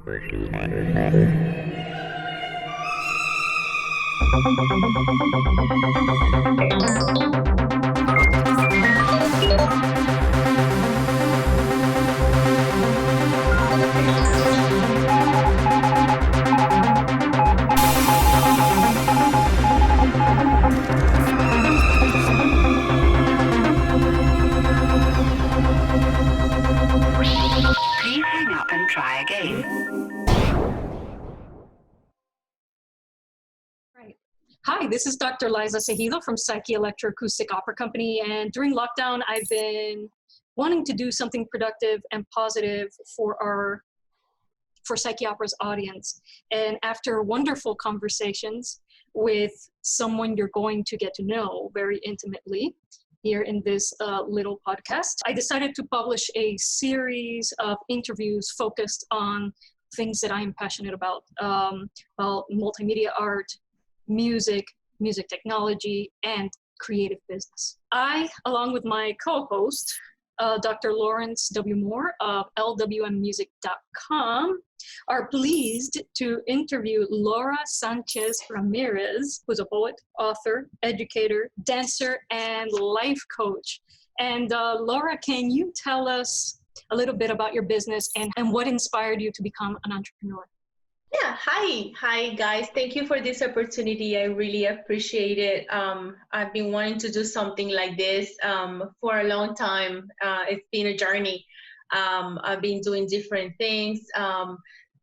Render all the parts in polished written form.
Please hang up and try again. Right. Hi, this is Dr. Liza Cejido from Psyche Electro-Acoustic Opera Company, and during lockdown, I've been wanting to do something productive and positive for Psyche Opera's audience. And after wonderful conversations with someone you're going to get to know very intimately here in this little podcast, I decided to publish a series of interviews focused on things that I'm passionate about, multimedia art, music technology, and creative business. I, along with my co-host, Dr. Lawrence W. Moore of lwmmusic.com, are pleased to interview Laura Sanchez Ramirez, who's a poet, author, educator, dancer, and life coach. And Laura, can you tell us a little bit about your business and what inspired you to become an entrepreneur? Yeah, hi guys. Thank you for this opportunity. I really appreciate it. I've been wanting to do something like this for a long time. It's been a journey. I've been doing different things.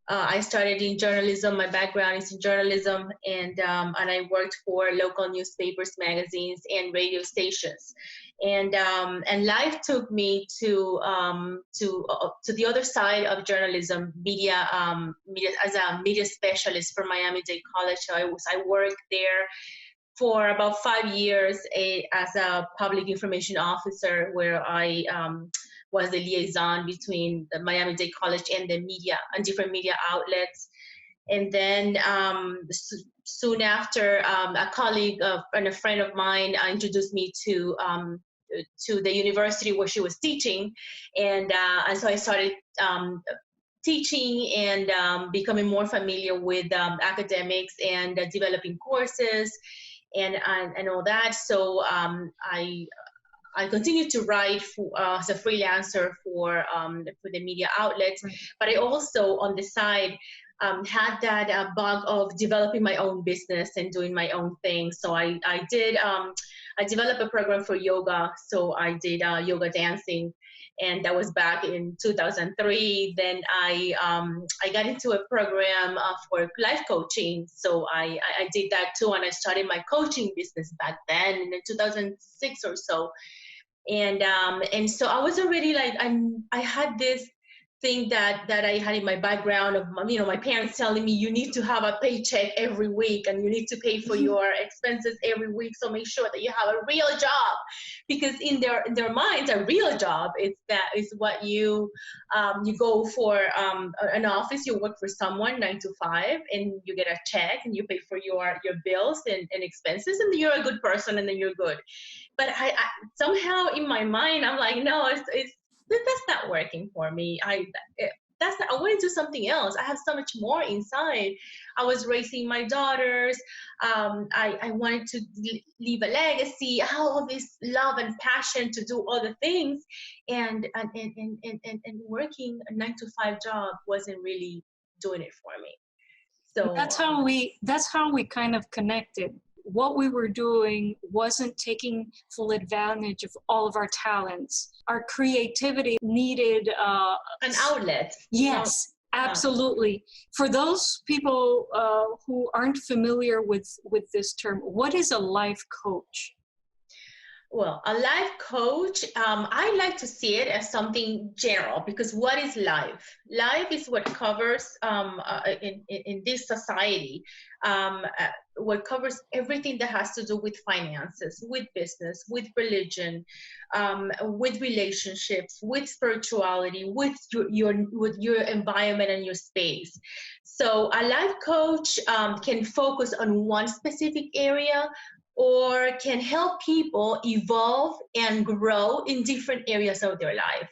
I started in journalism. My background is in journalism, and I worked for local newspapers, magazines, and radio stations. And life took me to the other side of journalism, media as a media specialist for Miami-Dade College. So I worked there for about 5 years as a public information officer, where I was the liaison between the Miami-Dade College and the media and different media outlets. And then soon after, a colleague and a friend of mine introduced me to the university where she was teaching, and so I started teaching and becoming more familiar with academics and developing courses and all that. So I continued to write as a freelancer for the media outlets, but I also on the side had that bug of developing my own business and doing my own thing. So I developed a program for yoga. So I did yoga dancing, and that was back in 2003. Then I got into a program for life coaching. So I did that too, and I started my coaching business back then in 2006 or so. And so I was already like, I had this thing that I had in my background of, my parents telling me, you need to have a paycheck every week and you need to pay for your expenses every week. So make sure that you have a real job, because in their minds, a real job is what you go for an office, you work for someone 9 to 5, and you get a check and you pay for your bills and expenses, and you're a good person, and then you're good. But I somehow in my mind, I'm like, no, that's not working for me. I want to do something else. I have so much more inside. I was raising my daughters. I wanted to leave a legacy. I have all this love and passion to do all the things, and working a 9 to 5 job wasn't really doing it for me. So that's how we kind of connected. What we were doing wasn't taking full advantage of all of our talents. Our creativity needed an outlet. Yes, absolutely. For those people who aren't familiar with this term, what is a life coach? Well, a life coach, I like to see it as something general, because what is life? Life is what covers in this society, what covers everything that has to do with finances, with business, with religion, with relationships, with spirituality, with your environment and your space. So a life coach can focus on one specific area, or can help people evolve and grow in different areas of their life.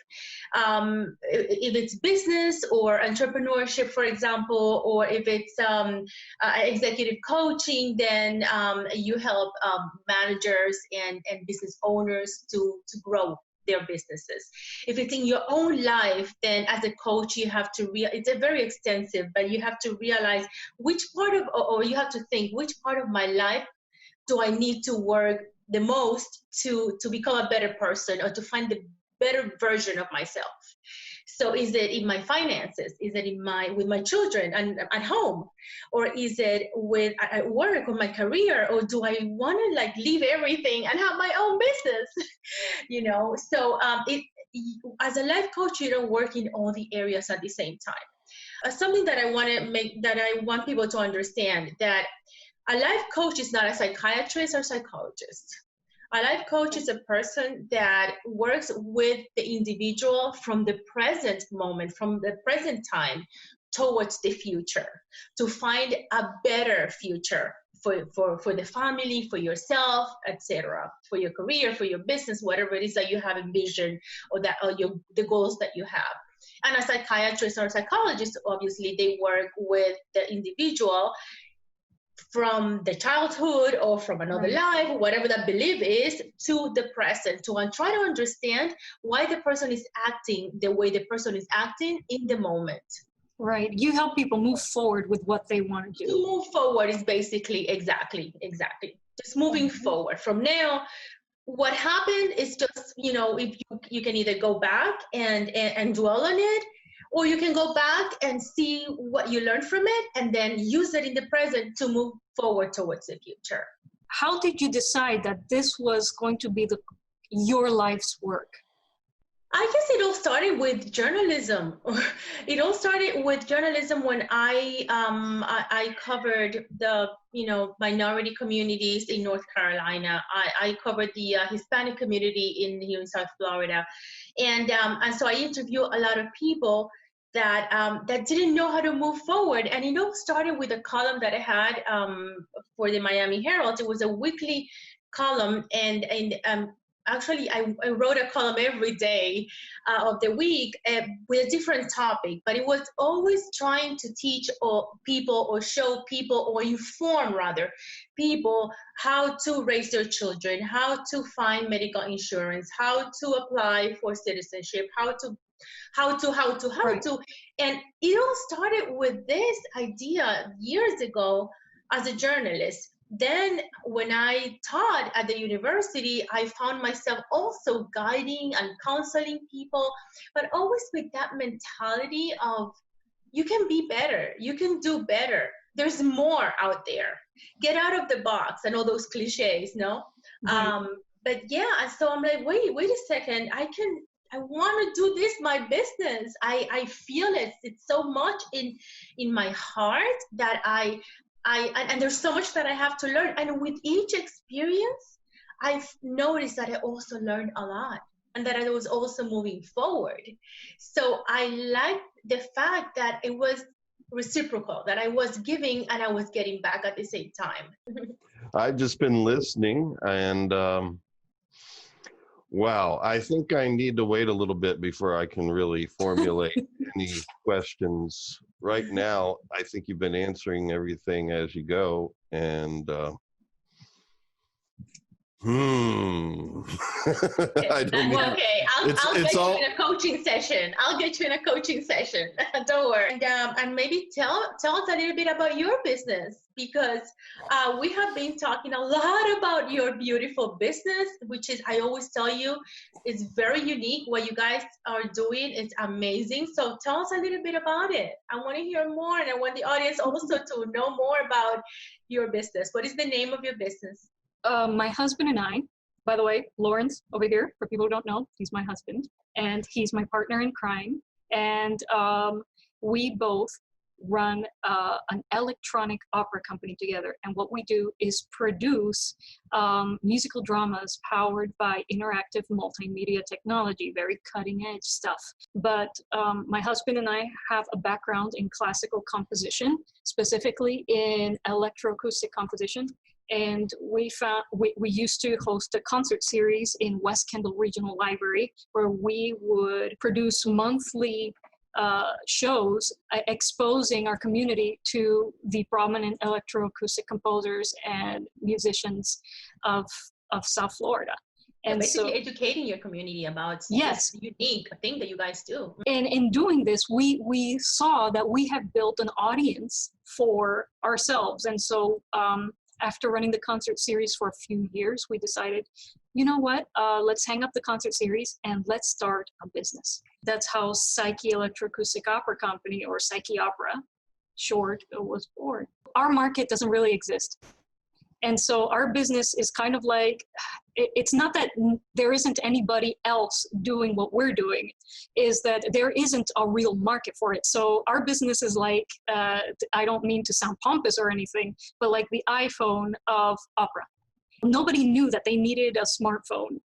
If it's business or entrepreneurship, for example, or if it's executive coaching, then you help managers and business owners to grow their businesses. If it's in your own life, then as a coach, you have to it's a very extensive, but you have to realize which part of, or you have to think, which part of my life do I need to work the most to become a better person, or to find the better version of myself? So is it in my finances? Is it with my children and at home? Or is it at work or my career? Or do I want to like leave everything and have my own business? So as a life coach, you don't work in all the areas at the same time. Something that I want people to understand, that a life coach is not a psychiatrist or psychologist. A life coach is a person that works with the individual from the present moment, from the present time towards the future, to find a better future for the family, for yourself, etc., for your career, for your business, whatever it is that you have envisioned, or the goals that you have. And a psychiatrist or psychologist, obviously, they work with the individual from the childhood or from another life, whatever that belief is, to the present, to try to understand why the person is acting the way the person is acting in the moment. Right. You help people move forward with what they want to do. To move forward is basically exactly. Just moving forward. From now, what happened is just, if you can either go back and dwell on it, or you can go back and see what you learned from it and then use it in the present to move forward towards the future. How did you decide that this was going to be your life's work? I guess it all started with journalism. It all started with journalism when I covered the minority communities in North Carolina. I covered the Hispanic community here in South Florida, and so I interviewed a lot of people that didn't know how to move forward. And it started with a column that I had for the Miami Herald. It was a weekly column, and actually, I wrote a column every day of the week with a different topic, but it was always trying to teach people, or show people, or inform rather people how to raise their children, how to find medical insurance, how to apply for citizenship, how to. And it all started with this idea years ago as a journalist. Then when I taught at the university, I found myself also guiding and counseling people, but always with that mentality of, you can be better, you can do better. There's more out there. Get out of the box and all those cliches, no? Mm-hmm. But yeah, so I'm like, wait a second, I want to do this, my business. I feel it. It's so much in my heart that and there's so much that I have to learn. And with each experience, I've noticed that I also learned a lot, and that I was also moving forward. So I liked the fact that it was reciprocal, that I was giving and I was getting back at the same time. I've just been listening, and wow, I think I need to wait a little bit before I can really formulate any questions. Right now, I think you've been answering everything as you go, and I don't know. Okay, I'll get you in a coaching session. Don't worry. And maybe tell us a little bit about your business, because we have been talking a lot about your beautiful business, which is, I always tell you, is very unique. What you guys are doing is amazing. So tell us a little bit about it. I want to hear more, and I want the audience also to know more about your business. What is the name of your business? My husband and I, by the way, Lawrence over here, for people who don't know, he's my husband, and he's my partner in crime. And we both run an electronic opera company together. And what we do is produce musical dramas powered by interactive multimedia technology, very cutting edge stuff. But my husband and I have a background in classical composition, specifically in electroacoustic composition. And we used to host a concert series in West Kendall Regional Library where we would produce monthly shows exposing our community to the prominent electroacoustic composers and musicians of South Florida. And basically educating your community about yes, this unique thing that you guys do. And in doing this, we saw that we have built an audience for ourselves. And so after running the concert series for a few years, we decided, you know what, let's hang up the concert series and let's start a business. That's how Psyche Electro-Acoustic Opera Company, or Psyche Opera, short, was born. Our market doesn't really exist. And so our business is kind of like, it's not that there isn't anybody else doing what we're doing, is that there isn't a real market for it. So our business is like, I don't mean to sound pompous or anything, but like the iPhone of opera. Nobody knew that they needed a smartphone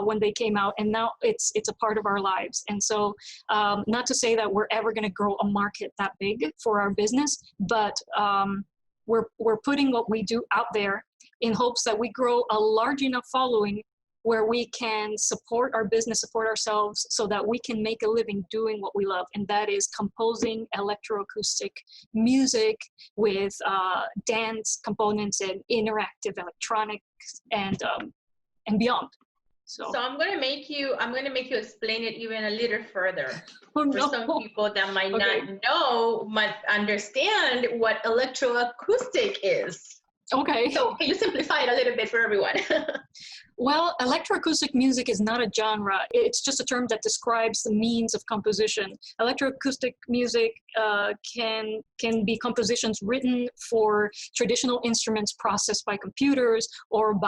when they came out, and now it's a part of our lives. And so not to say that we're ever going to grow a market that big for our business, but we're putting what we do out there in hopes that we grow a large enough following where we can support our business, support ourselves, so that we can make a living doing what we love, and that is composing electroacoustic music with dance components and interactive electronics and beyond. So I'm gonna make you explain it even a little further. Oh, For no. some people that might Okay. not know, might understand what electroacoustic is. Okay. So can you simplify it a little bit for everyone? Well, electroacoustic music is not a genre. It's just a term that describes the means of composition. Electroacoustic music can be compositions written for traditional instruments processed by computers, or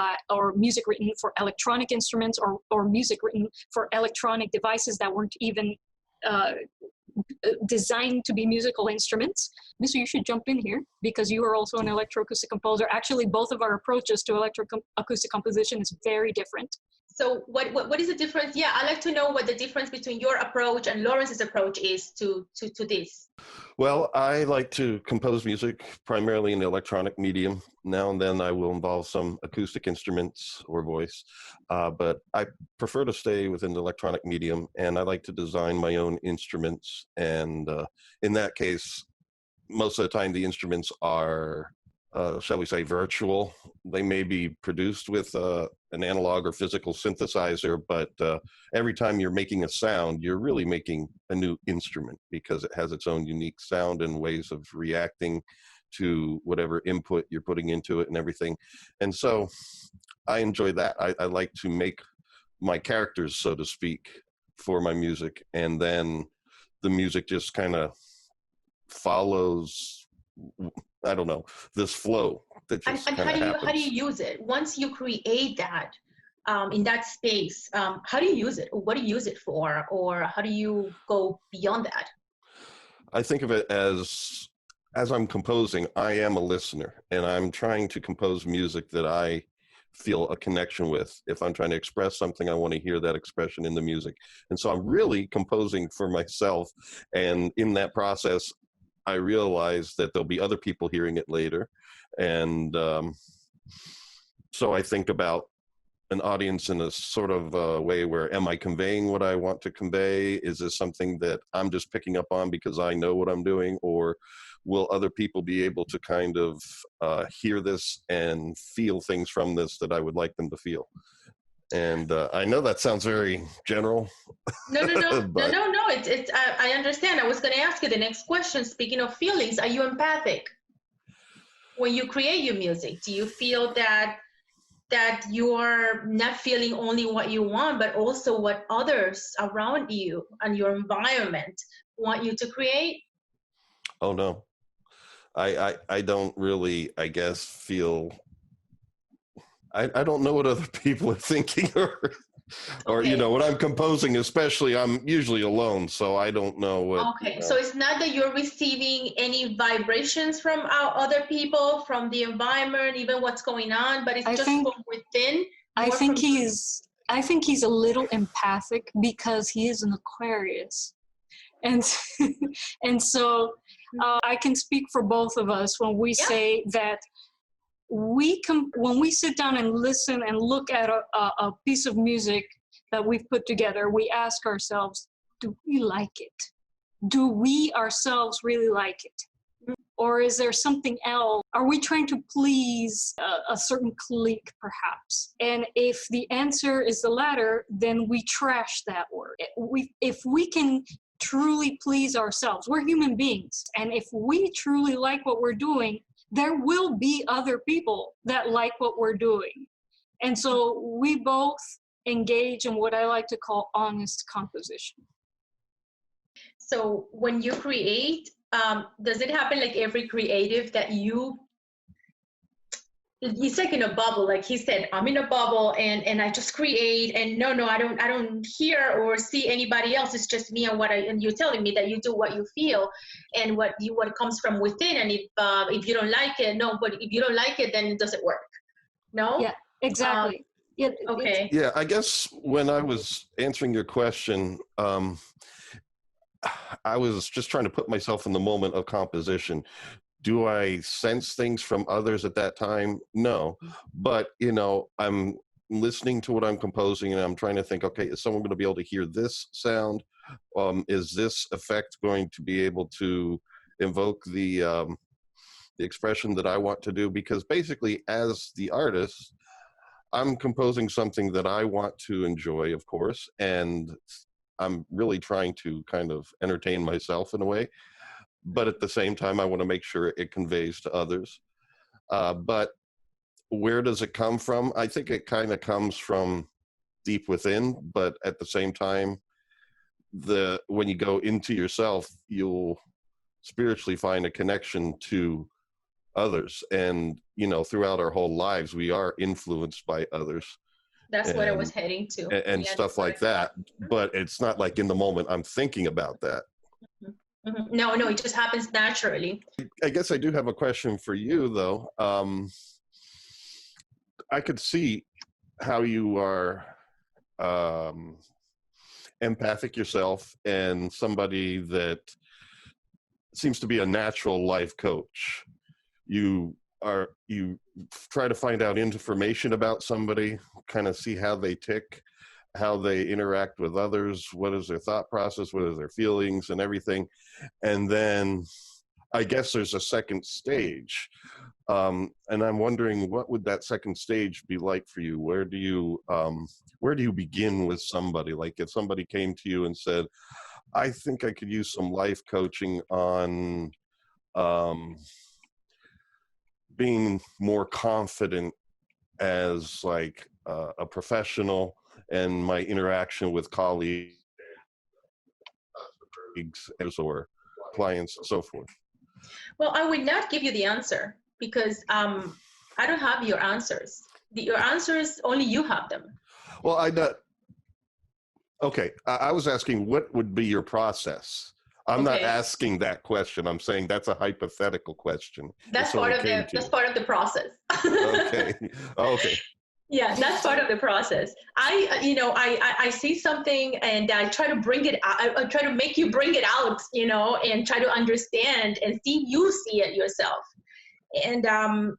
music written for electronic instruments, or music written for electronic devices that weren't even designed to be musical instruments. Mister, you should jump in here because you are also an electroacoustic composer. Actually, both of our approaches to electroacoustic composition is very different. So what is the difference? Yeah, I'd like to know what the difference between your approach and Lawrence's approach is to this. Well, I like to compose music primarily in the electronic medium. Now and then I will involve some acoustic instruments or voice, but I prefer to stay within the electronic medium, and I like to design my own instruments. And in that case, most of the time the instruments are, shall we say, virtual. They may be produced with an analog or physical synthesizer, but every time you're making a sound, you're really making a new instrument because it has its own unique sound and ways of reacting to whatever input you're putting into it and everything. And so I enjoy that. I like to make my characters, so to speak, for my music, and then the music just kind of follows, I don't know, this flow that just And how do you use it once you create that in that space? How do you use it? Or what do you use it for? Or how do you go beyond that? I think of it as I'm composing, I am a listener, and I'm trying to compose music that I feel a connection with. If I'm trying to express something, I want to hear that expression in the music. And so I'm really composing for myself. And in that process, I realize that there'll be other people hearing it later. And so I think about an audience in a sort of way where, am I conveying what I want to convey? Is this something that I'm just picking up on because I know what I'm doing? Or will other people be able to kind of hear this and feel things from this that I would like them to feel? And I know that sounds very general. No. But No. It's I understand. I was going to ask you the next question. Speaking of feelings, are you empathic when you create your music? Do you feel that you're not feeling only what you want, but also what others around you and your environment want you to create? oh no, I don't really, I guess, feel. I don't know what other people are thinking, or Okay. you know, when I'm composing, especially, I'm usually alone, so I don't know what. Okay, You know. so it's not that you're receiving any vibrations from other people, from the environment, even what's going on, but it's I just think- from within. I more think from- he's a little empathic because he is an Aquarius, and and so I can speak for both of us when we Yeah. say that when we sit down and listen and look at a piece of music that we've put together, we ask ourselves, do we like it? Do we ourselves really like it? Or is there something else? Are we trying to please a certain clique, perhaps? And if the answer is the latter, then we trash that word. If we can truly please ourselves, we're human beings. And if we truly like what we're doing, there will be other people that like what we're doing. And so we both engage in what I like to call honest composition. So when you create, does it happen like every creative that it's like in a bubble, like he said, I'm in a bubble and I just create, and no, I don't hear or see anybody else. It's just me and you're telling me that you do what you feel and what comes from within. And if you don't like it, no, but if you don't like it, then it doesn't work. No? Yeah, exactly. Okay. Yeah, I guess when I was answering your question, I was just trying to put myself in the moment of composition. Do I sense things from others at that time? No. But, I'm listening to what I'm composing and I'm trying to think, okay, is someone going to be able to hear this sound? Is this effect going to be able to invoke the expression that I want to do? Because basically, as the artist, I'm composing something that I want to enjoy, of course, and I'm really trying to kind of entertain myself in a way. But at the same time, I want to make sure it conveys to others. But where does it come from? I think it kind of comes from deep within, but at the same time, when you go into yourself, you'll spiritually find a connection to others. And, throughout our whole lives, we are influenced by others. That's what I was heading to. And stuff like that. But it's not like in the moment I'm thinking about that. Mm-hmm. No, it just happens naturally. I guess I do have a question for you, though. I could see how you are empathic yourself and somebody that seems to be a natural life coach. You try to find out information about somebody, kind of see how they tick, how they interact with others, what is their thought process, what is their feelings and everything. And then I guess there's a second stage. And I'm wondering, what would that second stage be like for you? Where do you begin with somebody? Like if somebody came to you and said, I think I could use some life coaching on being more confident as like a professional and my interaction with colleagues or clients and so forth. Well, I would not give you the answer because I don't have your answers. Your answers, only you have them. Well, I was asking what would be your process. I'm not asking that question. I'm saying that's a hypothetical question. That's part of the process. Okay. Yeah, that's part of the process. I see something and I try to bring it out. I try to make you bring it out, and try to understand and see it yourself. And then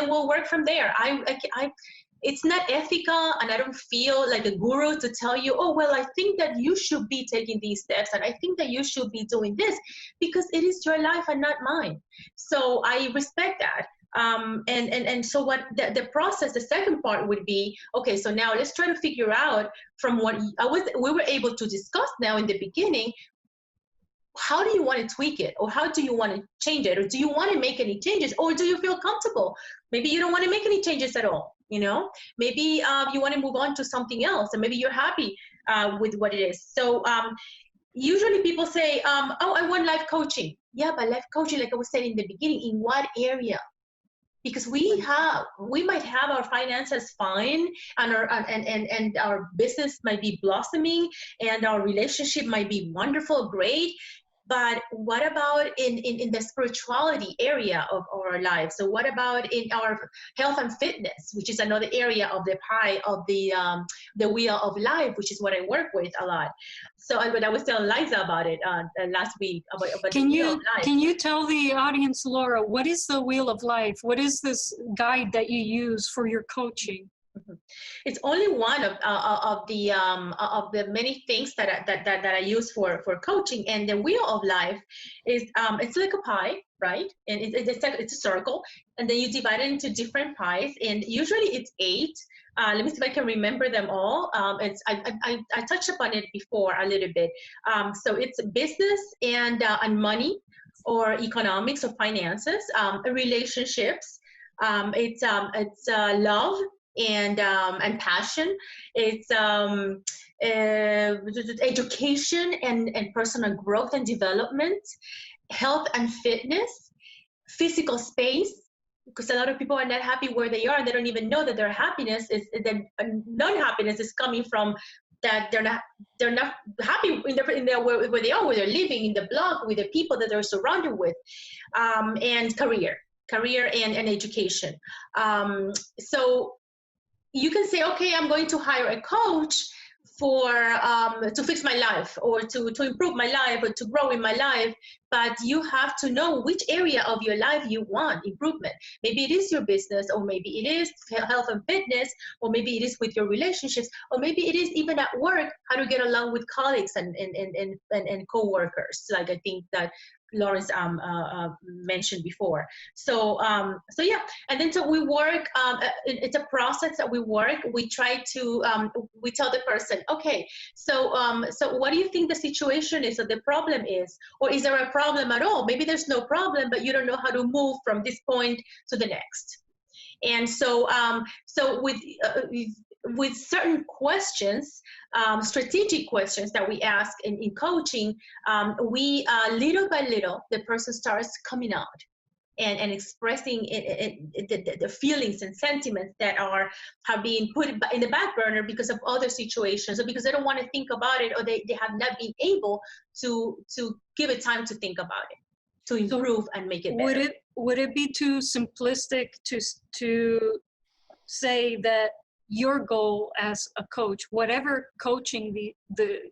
we'll work from there. It's not ethical, and I don't feel like a guru to tell you, oh, well, I think that you should be taking these steps, and I think that you should be doing this, because it is your life and not mine. So I respect that. And so what the process, the second part would be, okay, so now let's try to figure out from what we were able to discuss now in the beginning, how do you want to tweak it, or how do you want to change it, or do you want to make any changes, or do you feel comfortable? Maybe you don't want to make any changes at all. Maybe you want to move on to something else, and maybe you're happy with what it is. So usually people say, oh, I want life coaching. Yeah, but life coaching, like I was saying in the beginning, in what area? Because we might have our finances fine, and our business might be blossoming, and our relationship might be wonderful, great. But what about in the spirituality area of our lives? So what about in our health and fitness, which is another area of the pie of the wheel of life, which is what I work with a lot. So but I was telling Liza about it last week about Can the wheel of life. Can you tell the audience, Laura, what is the wheel of life? What is this guide that you use for your coaching? It's only one of the many things that I use for coaching. And the wheel of life is it's like a pie, right? And it's a circle, and then you divide it into different pies, and usually it's 8. Let me see if I can remember them all. I touched upon it before a little bit. So it's business and money, or economics or finances, relationships. It's love and passion. It's education and personal growth and development, health and fitness, physical space, because a lot of people are not happy where they are, and they don't even know that their happiness is that non-happiness is coming from that they're not happy in their where they are, where they're living, in the block, with the people that they're surrounded with, and career and education. So you can say, okay, I'm going to hire a coach for to fix my life, or to improve my life, or to grow in my life. But you have to know which area of your life you want improvement. Maybe it is your business, or maybe it is health and fitness, or maybe it is with your relationships, or maybe it is even at work, how to get along with colleagues and co-workers, like I think that Lawrence mentioned before. So yeah, and then so we work. It's a process that we work. We try to we tell the person, okay, so what do you think the situation is, or the problem is, or is there a problem at all? Maybe there's no problem, but you don't know how to move from this point to the next. And so with certain questions, strategic questions that we ask in coaching, we little by little, the person starts coming out and expressing the feelings and sentiments that have been put in the back burner because of other situations, or because they don't want to think about it, or they have not been able to give it time to think about it, to improve and make it better. Would it be too simplistic to say that your goal as a coach, whatever coaching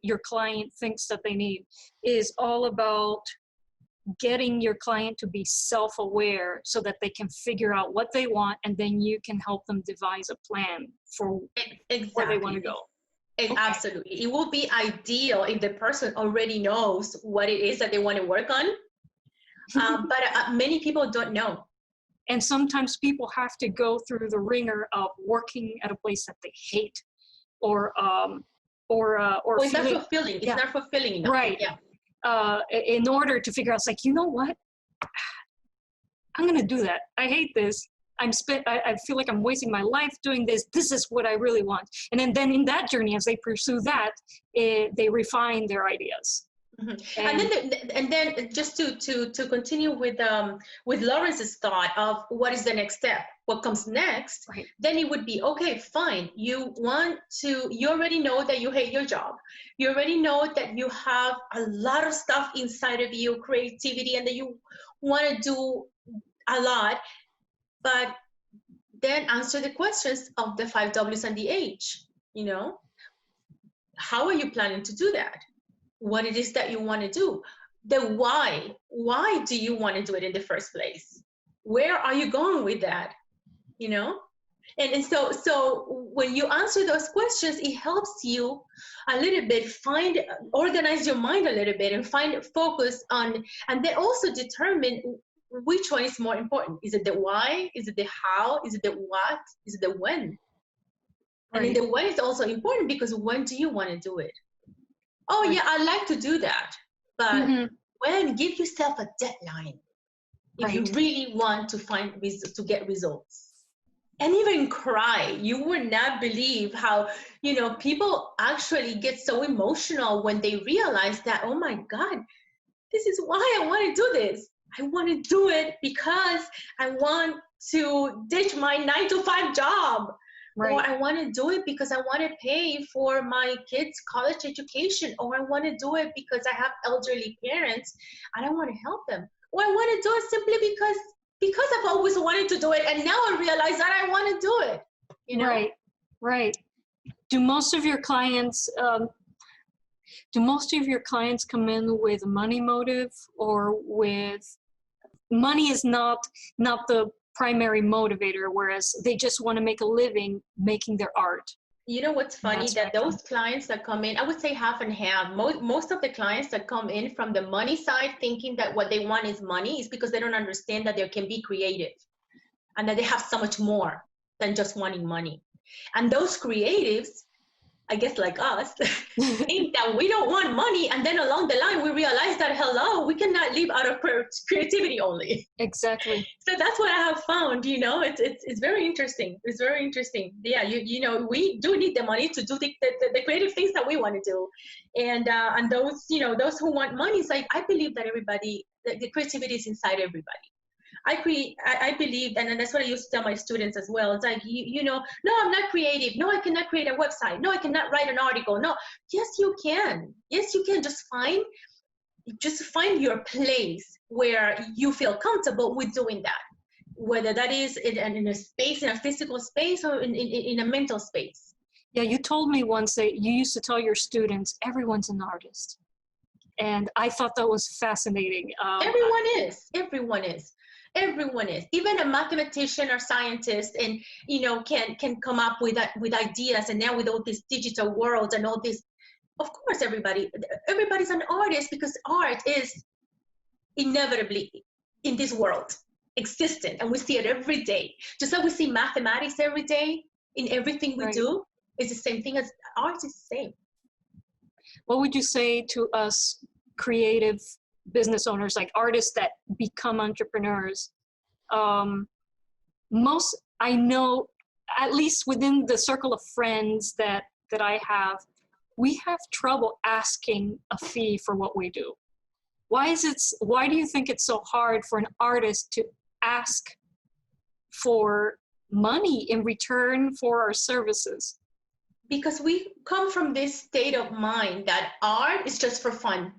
your client thinks that they need, is all about getting your client to be self-aware so that they can figure out what they want, and then you can help them devise a plan for where they want to go? Okay. Absolutely. It will be ideal if the person already knows what it is that they want to work on. But many people don't know. And sometimes people have to go through the ringer of working at a place that they hate, or it's not fulfilling. It's not fulfilling enough. Right. Yeah. In order to figure out, it's like, you know what? I'm going to do that. I hate this. I feel like I'm wasting my life doing this. This is what I really want. And then in that journey, as they pursue that, they refine their ideas. Mm-hmm. And then just to continue with Lawrence's thought of what is the next step, what comes next, right. Then it would be, okay, fine. You already know that you hate your job. You already know that you have a lot of stuff inside of you, creativity, and that you want to do a lot. But then answer the questions of the 5 W's and the H. How are you planning to do that? What it is that you want to do, the why do you want to do it in the first place? Where are you going with that? And so when you answer those questions, it helps you a little bit organize your mind a little bit and find focus on, and then also determine which one is more important. Is it the why? Is it the how? Is it the what? Is it the when? Right. And then the when is also important, because when do you want to do it? Oh, yeah, I'd like to do that. But when, give yourself a deadline if you really want to get results. And even cry. You would not believe how, people actually get so emotional when they realize that, oh my God, this is why I want to do this. I want to do it because I want to ditch my 9-to-5 job. Right. Or I want to do it because I want to pay for my kids' college education. Or I want to do it because I have elderly parents and I want to help them. Or I want to do it simply because I've always wanted to do it, and now I realize that I want to do it. You know? Right. Right. Do most of your clients come in with money motive, or with money is not the primary motivator, whereas they just want to make a living making their art? You know what's funny? That's That right. those clients that come in, I would say half and half. Most of the clients that come in from the money side thinking that what they want is money is because they don't understand that they can be creative and that they have so much more than just wanting money. And those creatives, I guess like us, think that we don't want money, and then along the line we realize that, hello, we cannot live out of creativity only. Exactly. So that's what I have found. You know, it's very interesting. It's very interesting. Yeah, you know, we do need the money to do the creative things that we want to do, and those, you know, those who want money, it's like, I believe that everybody, the creativity is inside everybody. I believe, and that's what I used to tell my students as well. It's like, you know, no, I'm not creative. No, I cannot create a website. No, I cannot write an article. No, yes, you can. Yes, you can. Just find your place where you feel comfortable with doing that, whether that is in a space, in a physical space, or in a mental space. Yeah, you told me once that you used to tell your students, everyone's an artist. And I thought that was fascinating. Everyone is. Even a mathematician or scientist, and you know, can come up with ideas. And now with all this digital world and all this, of course, everybody's an artist, because art is inevitably in this world existent, and we see it every day. Just like we see mathematics every day in everything we do, it's the same thing as art is the same. What would you say to us creative business owners, like artists that become entrepreneurs? I know, at least within the circle of friends that I have, we have trouble asking a fee for what we do. Why do you think it's so hard for an artist to ask for money in return for our services? Because we come from this state of mind that art is just for fun.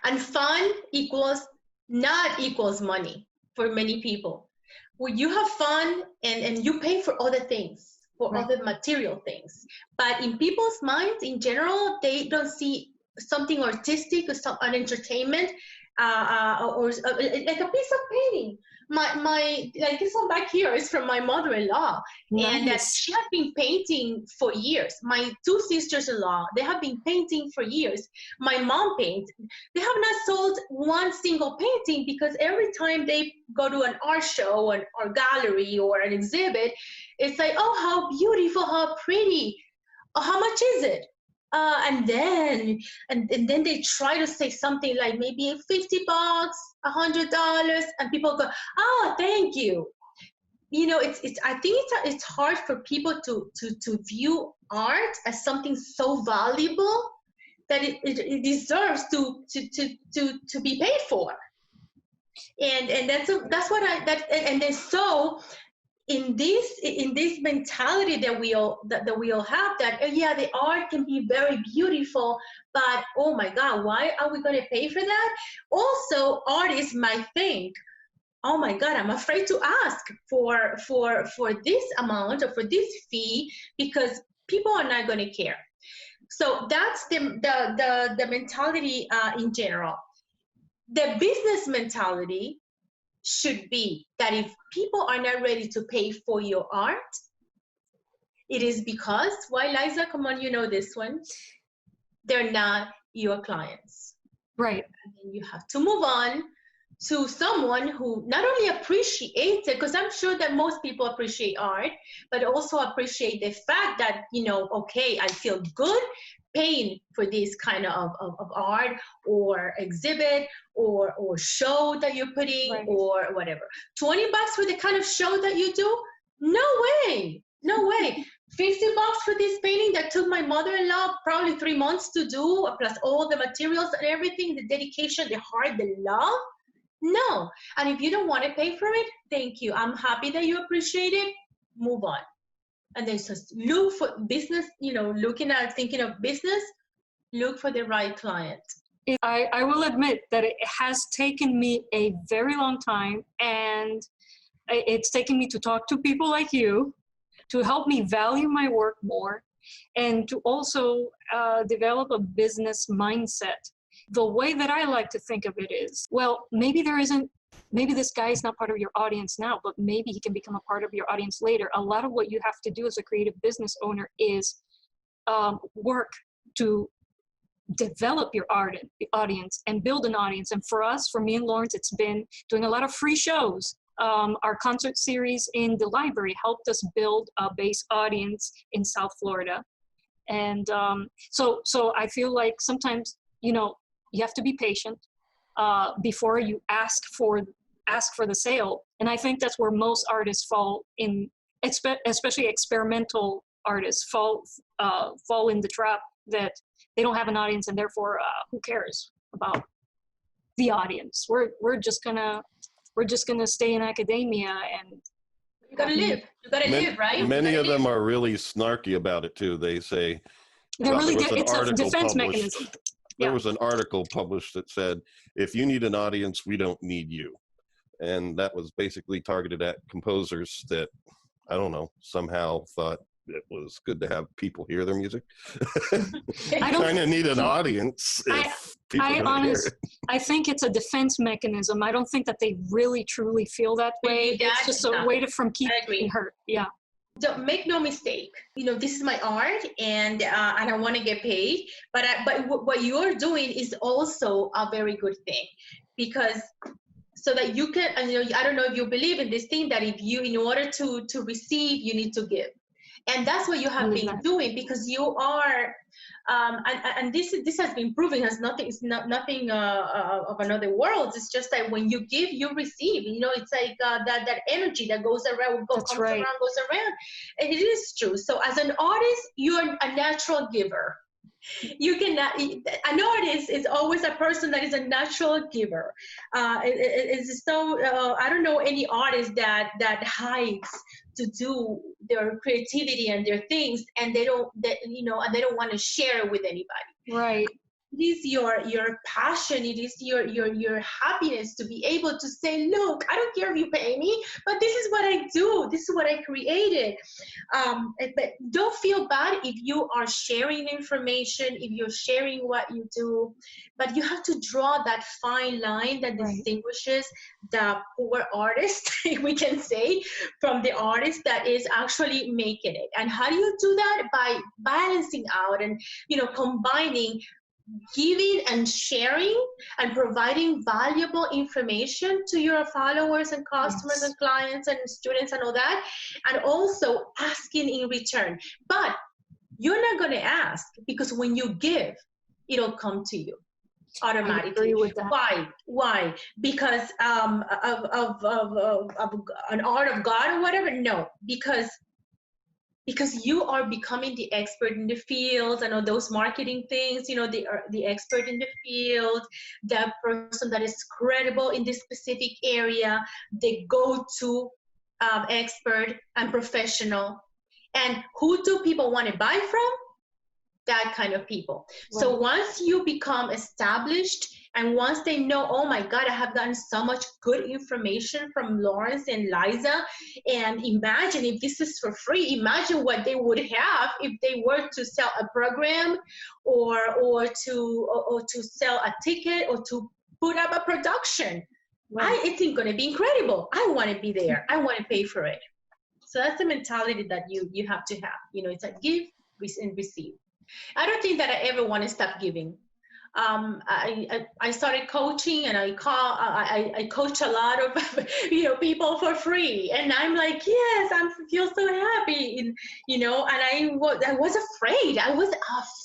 And fun equals money for many people. When you have fun and you pay for other things, for other material things. But in people's minds, in general, they don't see something artistic or an entertainment, or like a piece of painting. My like this one back here is from my mother-in-law. Nice. And that she has been painting for years. My two sisters-in-law, they have been painting for years. My mom paints. They have not sold one single painting, because every time they go to an art show or gallery or an exhibit, it's like, oh, how beautiful, how pretty. Oh, how much is it? And then they try to say something like maybe $50, $100, and people go, oh, thank you. You know, I think it's hard for people to view art as something so valuable that it deserves to be paid for. And that's what and then so in this mentality that we all have, that yeah, the art can be very beautiful, but oh my God, why are we going to pay for that? Also, artists might think, oh my God, I'm afraid to ask for this amount or for this fee, because people are not going to care. So that's the mentality in general. The business mentality should be that if people are not ready to pay for your art, it is because, why, Liza? Come on, you know this one. They're not your clients. Right. And then you have to move on to someone who not only appreciates it, because I'm sure that most people appreciate art, but also appreciate the fact that, you know, okay, I feel good paying for this kind of art or exhibit or show that you're putting, right, or whatever. $20 for the kind of show that you do? No way. No way. $50 for this painting that took my mother-in-law probably 3 months to do, plus all the materials and everything, the dedication, the heart, the love? No. And if you don't want to pay for it, thank you. I'm happy that you appreciate it. Move on. And then just look for business, thinking of business, look for the right client. I will admit that it has taken me a very long time, and it's taken me to talk to people like you to help me value my work more, and to also develop a business mindset. The way that I like to think of it is, well, maybe this guy is not part of your audience now, but maybe he can become a part of your audience later. A lot of what you have to do as a creative business owner is work to develop your audience and build an audience. And for me and Lawrence, it's been doing a lot of free shows. Our concert series in the library helped us build a base audience in South Florida. And so I feel like sometimes, you have to be patient before you ask for the sale. And I think that's where most artists fall in, especially experimental artists fall in the trap that they don't have an audience, and therefore who cares about the audience? We're just gonna stay in academia, and you gotta live, right? Many of them are really snarky about it too. They say it's a defense mechanism. There was an article published that said, if you need an audience, we don't need you. And that was basically targeted at composers that, I don't know, somehow thought it was good to have people hear their music. I don't kind of need an audience. I think it's a defense mechanism. I don't think that they really truly feel that way. It's just a way from keeping hurt. Yeah. Don't make no mistake. This is my art, and I want to get paid. But what you're doing is also a very good thing, because so that you can. I don't know if you believe in this thing that in order to receive, you need to give. And that's what you have been doing, because you are, and this has been proven as nothing. It's nothing of another world. It's just that when you give, you receive. It's like that energy that goes around, goes around. And it is true. So as an artist, you're a natural giver. You cannot. An artist is always a person that is a natural giver. It's so. I don't know any artist that hides to do their creativity and their things, and they don't want to share it with anybody. Right. It is your passion. It is your happiness to be able to say, look, I don't care if you pay me, but this is what I do. This is what I created. But don't feel bad if you are sharing information, if you're sharing what you do. But you have to draw that fine line that distinguishes the poor artist, we can say, from the artist that is actually making it. And how do you do that? By balancing out and combining giving and sharing and providing valuable information to your followers and customers and clients and students and all that, and also asking in return. But you're not going to ask, because when you give, it'll come to you automatically. I agree with that. Why? Because of an art of God or whatever? No, because you are becoming the expert in the field and all those marketing things, the expert in the field, the person that is credible in this specific area, the go-to expert and professional. And who do people want to buy from? That kind of people. Right. So once you become established, and once they know, oh my God, I have gotten so much good information from Lawrence and Liza, and imagine if this is for free, imagine what they would have if they were to sell a program or to sell a ticket or to put up a production. Right. It's going to be incredible. I want to be there. I want to pay for it. So that's the mentality that you have to have. It's like give and receive. I don't think that I ever want to stop giving. I started coaching, and I coach a lot of people for free, and I'm like, yes, I feel so happy, and I was afraid. I was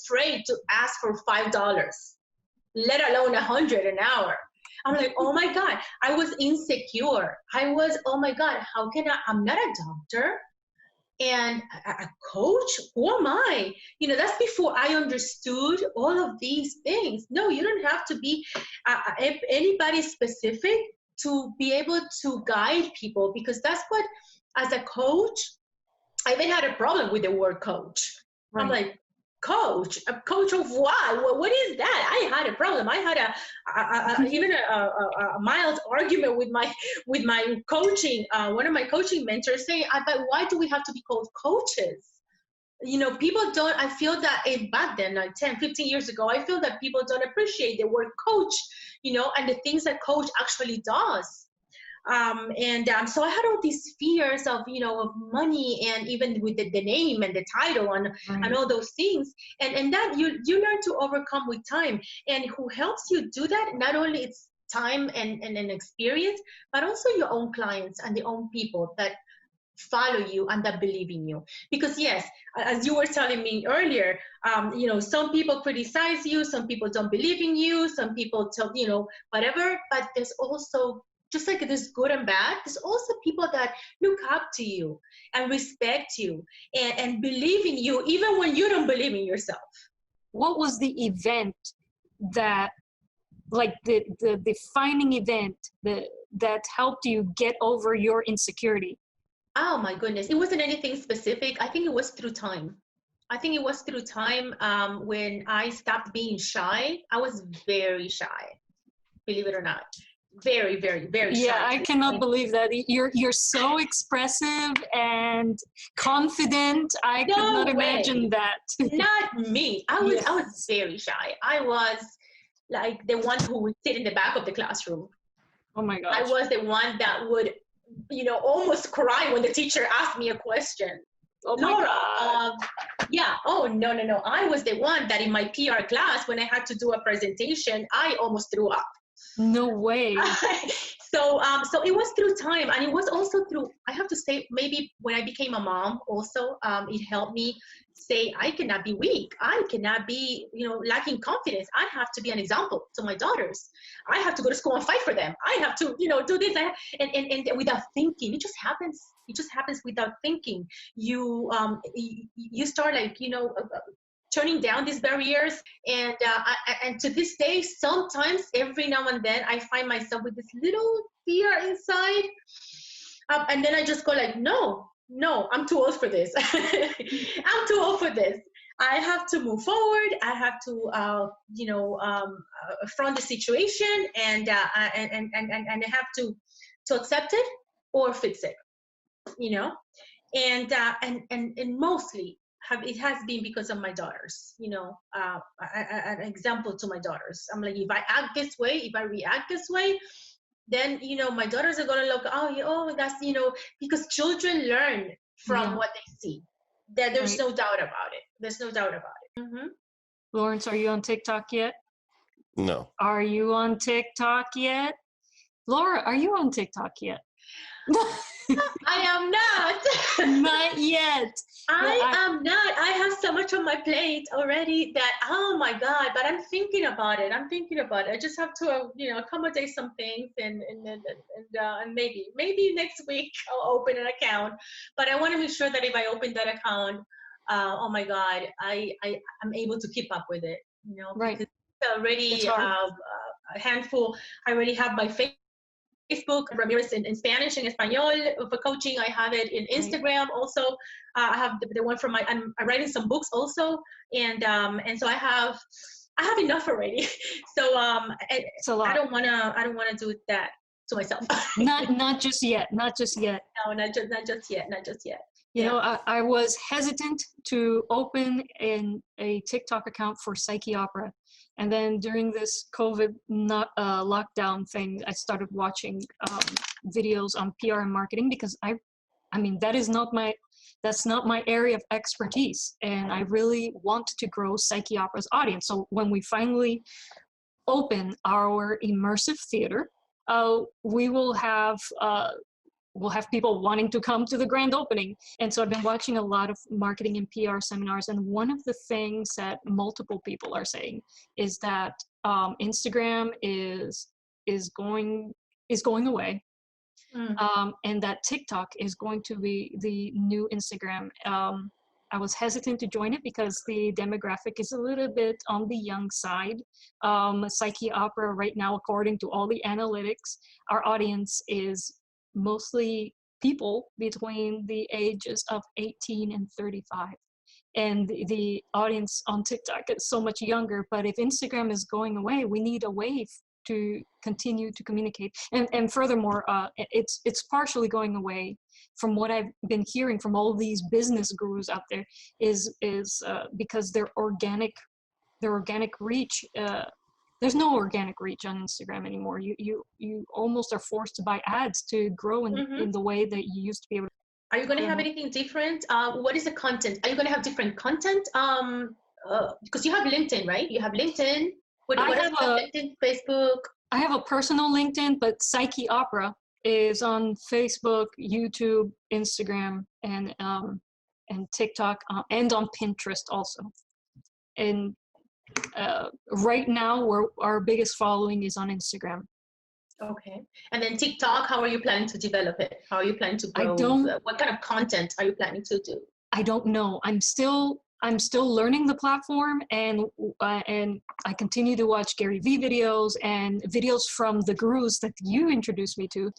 afraid to ask for $5, let alone $100 an hour. I'm like, oh my God, I was insecure. Oh my God, how can I'm not a doctor. And a coach, who am I? That's before I understood all of these things. No, you don't have to be anybody specific to be able to guide people, because that's what, as a coach, I even had a problem with the word coach. Right. I'm like, coach? A coach of what? What is that? I had a problem. I had even a mild argument with my coaching. One of my coaching mentors saying, "But why do we have to be called coaches?" You know, people don't, I feel that back then, like 10, 15 years ago, I feel that people don't appreciate the word coach, you know, and the things that coach actually does. So I had all these fears of, you know, of money, and even with the name and the title and all those things. And that you learn to overcome with time. And who helps you do that, not only it's time and an experience, but also your own clients and the own people that follow you and that believe in you. Because yes, as you were telling me earlier, you know, some people criticize you, some people don't believe in you, some people tell, you know, whatever, but there's also, just like there's good and bad, there's also people that look up to you and respect you and believe in you even when you don't believe in yourself. What was the event that, like the defining event that helped you get over your insecurity? Oh my goodness, it wasn't anything specific. I think it was through time. I think it was through time when I stopped being shy. I was very shy, believe it or not. Very, very, very shy. Yeah, I cannot believe that. You're so expressive and confident. I could not imagine that. Not me. I was very shy. I was like the one who would sit in the back of the classroom. Oh my gosh. I was the one that would, you know, almost cry when the teacher asked me a question. Oh my God. Yeah. Oh, no. I was the one that in my PR class, when I had to do a presentation, I almost threw up. No way. So it was through time, and it was also through, I have to say, maybe when I became a mom also, it helped me say, I cannot be weak. I cannot be, you know, lacking confidence. I have to be an example to my daughters. I have to go to school and fight for them. I have to, you know, do this. And without thinking, it just happens. It just happens without thinking. You start, like, you know, turning down these barriers, and to this day, sometimes every now and then I find myself with this little fear inside, and then I just go like, no, I'm too old for this. I'm too old for this. I have to move forward. I have to front the situation, and I have to accept it or fix it, you know. And mostly it has been because of my daughters, you know, an example to my daughters. I'm like, if I act this way, if I react this way, then, you know, my daughters are going to look, oh, that's, you know, because children learn from what they see. There's no doubt about it. There's no doubt about it. Mm-hmm. Lawrence, are you on TikTok yet? No. Are you on TikTok yet? Laura, are you on TikTok yet? I am not. Not yet. I am not. I have so much on my plate already that, oh my God, but I'm thinking about it. I just have to, you know, accommodate some things, and maybe next week I'll open an account. But I want to make sure that if I open that account, oh my God, I'm able to keep up with it, you know, because it's already a handful. I already have my Facebook, Ramirez in Spanish and Espanol for coaching. I have it in Instagram also. I have the one from I'm writing some books also, and so I have enough already. So I don't wanna do that to myself. not just yet. No, not just yet. You know, I was hesitant to open a TikTok account for Psyche Opera. And then during this COVID lockdown thing, I started watching videos on PR and marketing, because I mean, that's not my area of expertise. And I really want to grow Psyche Opera's audience. So when we finally open our immersive theater, we will have we'll have people wanting to come to the grand opening. And so I've been watching a lot of marketing and PR seminars. And one of the things that multiple people are saying is that Instagram is going away. And that TikTok is going to be the new Instagram. I was hesitant to join it because the demographic is a little bit on the young side. Psyche Opera right now, according to all the analytics, our audience is mostly people between the ages of 18 and 35. And the audience on TikTok is so much younger. But if Instagram is going away, we need a way to continue to communicate. And furthermore, it's partially going away from what I've been hearing from all these business gurus out there is because their organic reach, there's no organic reach on Instagram anymore. You almost are forced to buy ads to grow in the way that you used to be able to. Are you going to have anything different? What is the content? Are you going to have different content? Because you have LinkedIn, right? You have LinkedIn. What else? LinkedIn, Facebook. I have a personal LinkedIn, but Psyche Opera is on Facebook, YouTube, Instagram, and TikTok, and on Pinterest also. And right now, our biggest following is on Instagram. Okay. And then TikTok, how are you planning to develop it? How are you planning to grow? What kind of content are you planning to do? I don't know. I'm still learning the platform, and I continue to watch Gary Vee videos and videos from the gurus that you introduced me to,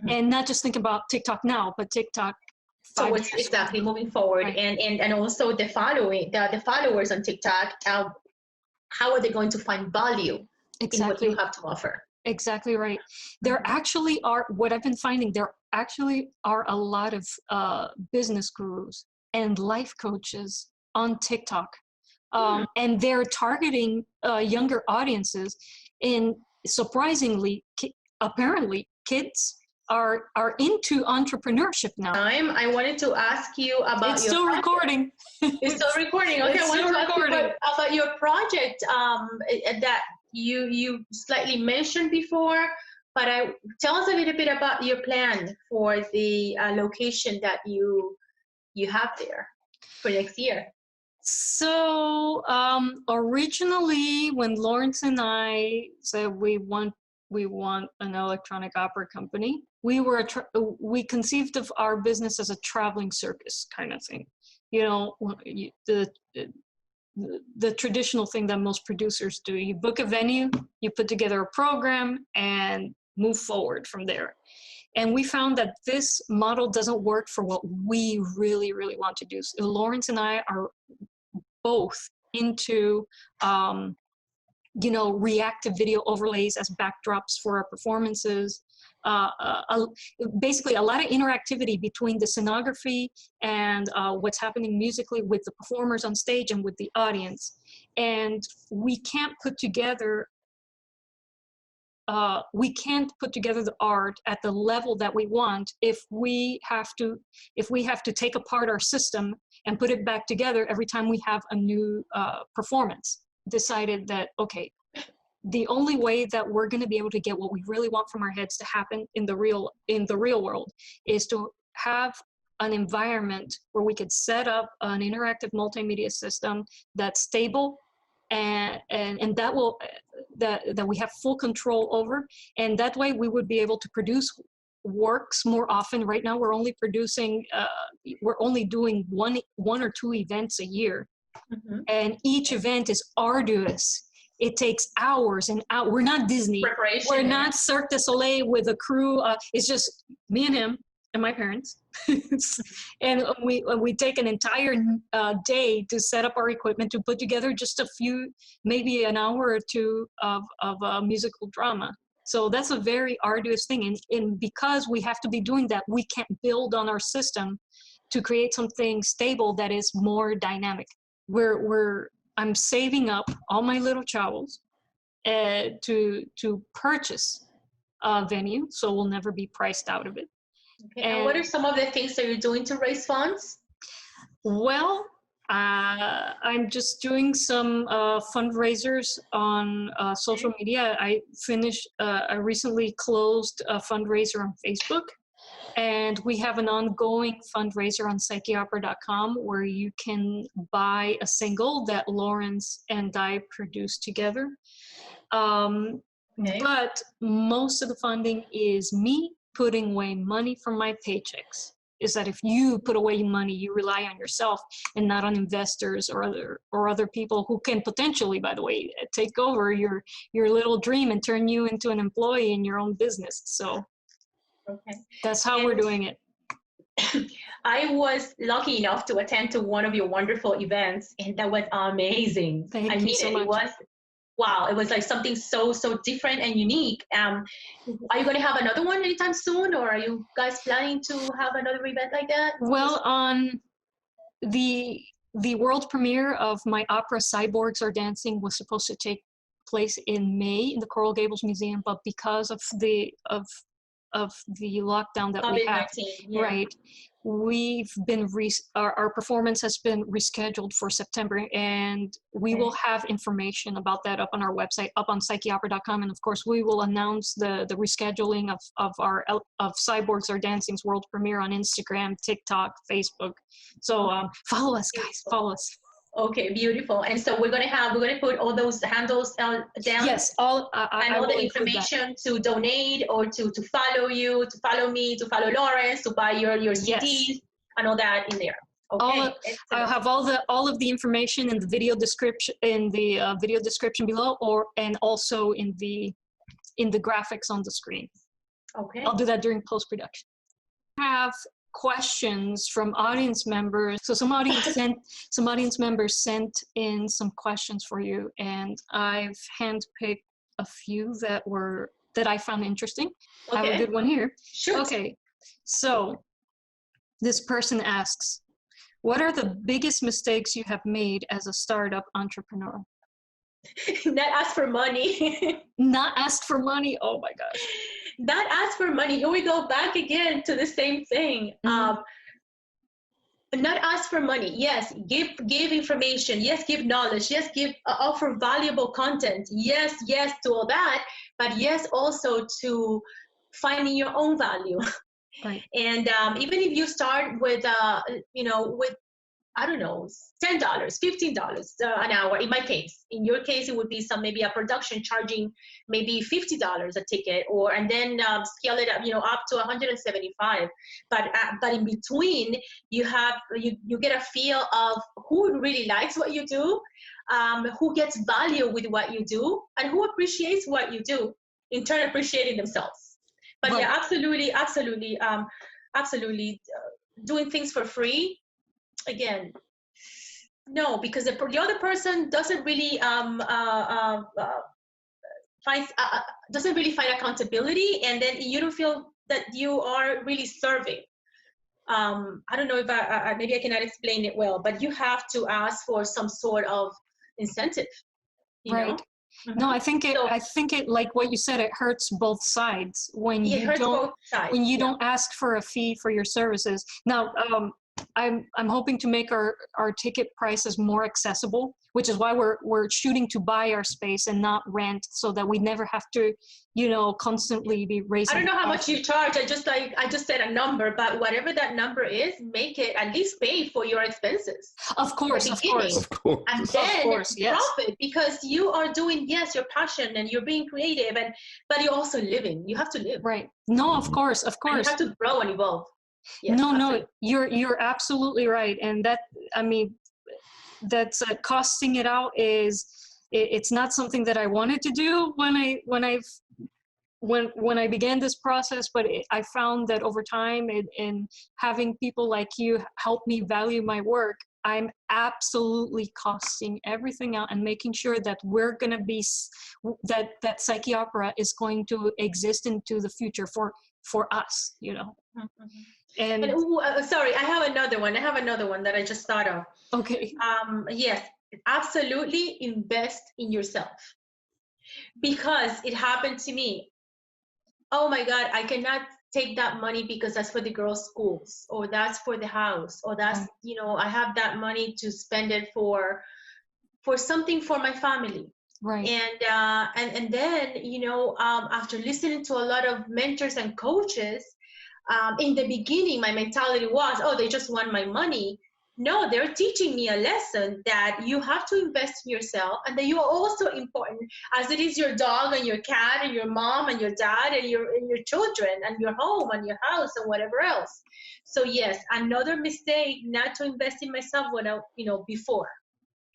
and not just think about TikTok now, but TikTok. So what's exactly moving forward, right. and also the followers on TikTok. How are they going to find value in what you have to offer? Exactly right. There actually are, what I've been finding, there actually are a lot of business gurus and life coaches on TikTok. And they're targeting younger audiences. And surprisingly, apparently, kids are into entrepreneurship now. I wanted to ask you about It's still recording. It's still recording. Okay, I wanted to ask you about your project that you slightly mentioned before, but tell us a little bit about your plan for the location that you have there for next year. So originally, when Lawrence and I said we want an electronic opera company, we conceived of our business as a traveling circus kind of thing. You know, the traditional thing that most producers do. You book a venue, you put together a program, and move forward from there. And we found that this model doesn't work for what we really, really want to do. So Lawrence and I are both into, reactive video overlays as backdrops for our performances. Basically a lot of interactivity between the scenography and what's happening musically with the performers on stage and with the audience. And we can't put together the art at the level that we want if we have to take apart our system and put it back together every time we have a new performance. Decided that, okay, the only way that we're going to be able to get what we really want from our heads to happen in the real world is to have an environment where we could set up an interactive multimedia system that's stable and that we have full control over, and that way we would be able to produce works more often. Right now we're only doing one or two events a year. And each event is arduous. It takes hours and hours. We're not Disney. We're not Cirque du Soleil with a crew. It's just me and him and my parents. And we take an entire day to set up our equipment, to put together just a few, maybe an hour or two of musical drama. So that's a very arduous thing. And because we have to be doing that, we can't build on our system to create something stable that is more dynamic. I'm saving up all my little chavos to purchase a venue, so we'll never be priced out of it. Okay. And what are some of the things that you're doing to raise funds? Well, I'm just doing some fundraisers on social media. I recently closed a fundraiser on Facebook. And we have an ongoing fundraiser on psycheopera.com where you can buy a single that Lawrence and I produced together. But most of the funding is me putting away money from my paychecks. Is that if you put away money, you rely on yourself and not on investors or other people who can potentially, by the way, take over your little dream and turn you into an employee in your own business. So. Okay. That's how we're doing it. I was lucky enough to attend to one of your wonderful events, and that was amazing. Thank you so much. It was wow. It was like something so different and unique. Are you going to have another one anytime soon, or are you guys planning to have another event like that? Well, on the world premiere of my opera Cyborgs Are Dancing was supposed to take place in May in the Coral Gables Museum, but because of the lockdown that we have, yeah. right, we've been our performance has been rescheduled for September, and we will have information about that up on our website, up on psycheopera.com, and of course we will announce the rescheduling of Cyborgs Are Dancing's world premiere on Instagram, TikTok, Facebook. So follow us, guys, follow us. Okay, beautiful. And so we're gonna put all those handles down. Yes, all the information to donate or to follow you, to follow me, to follow Lawrence, to buy your CDs, yes, and all that in there. Okay. I'll have all of the information in the video description below, and also in the graphics on the screen. Okay. I'll do that during post-production. Have questions from audience members. So some audience members sent in some questions for you, and I've handpicked a few that I found interesting. Okay. I have a good one here. Sure. Okay. So this person asks, what are the biggest mistakes you have made as a startup entrepreneur? Not ask for money. Not ask for money. Oh my gosh. Not ask for money. Here we go back again to the same thing. Mm-hmm. Not ask for money. Yes, give information. Yes, give knowledge. Yes, offer valuable content. Yes to all that. But yes, also to finding your own value. Right. And even if you start with with, I don't know, $10, $15 an hour. In my case, in your case, it would be maybe a production charging maybe $50 a ticket, and then scale it up, up to $175. But in between, you get a feel of who really likes what you do, who gets value with what you do, and who appreciates what you do, in turn appreciating themselves. But right. Yeah, absolutely, doing things for free. Again, no, because the other person doesn't really find accountability, and then you don't feel that you are really serving. I don't know if maybe I cannot explain it well, but you have to ask for some sort of incentive. You right. know? Mm-hmm. No, I think it, like what you said, it hurts both sides when you don't ask for a fee for your services. Now, I'm hoping to make our ticket prices more accessible, which is why we're shooting to buy our space and not rent, so that we never have to, constantly be raising. I don't know how much you charge. I just said a number, but whatever that number is, make it at least pay for your expenses. Of course. And then profit, because you are doing, yes, your passion and you're being creative, but you're also living. You have to live. Right. No, of course. And you have to grow and evolve. Yes, no, you're absolutely right, and that's costing it out it's not something that I wanted to do when I began this process, but I found that over time, and having people like you help me value my work, I'm absolutely costing everything out and making sure that we're going to be that Psyche Opera is going to exist into the future for us, Mm-hmm. And sorry, I have another one that I just thought of. Okay. Yes, absolutely invest in yourself, because it happened to me. Oh my God, I cannot take that money because that's for the girls' schools, or that's for the house, or that's, I have that money to spend it for something for my family. Right. And then, after listening to a lot of mentors and coaches, in the beginning, my mentality was, oh, they just want my money. No, they're teaching me a lesson that you have to invest in yourself, and that you are also important, as it is your dog and your cat and your mom and your dad and your children and your home and your house and whatever else. So yes, another mistake, not to invest in myself when before.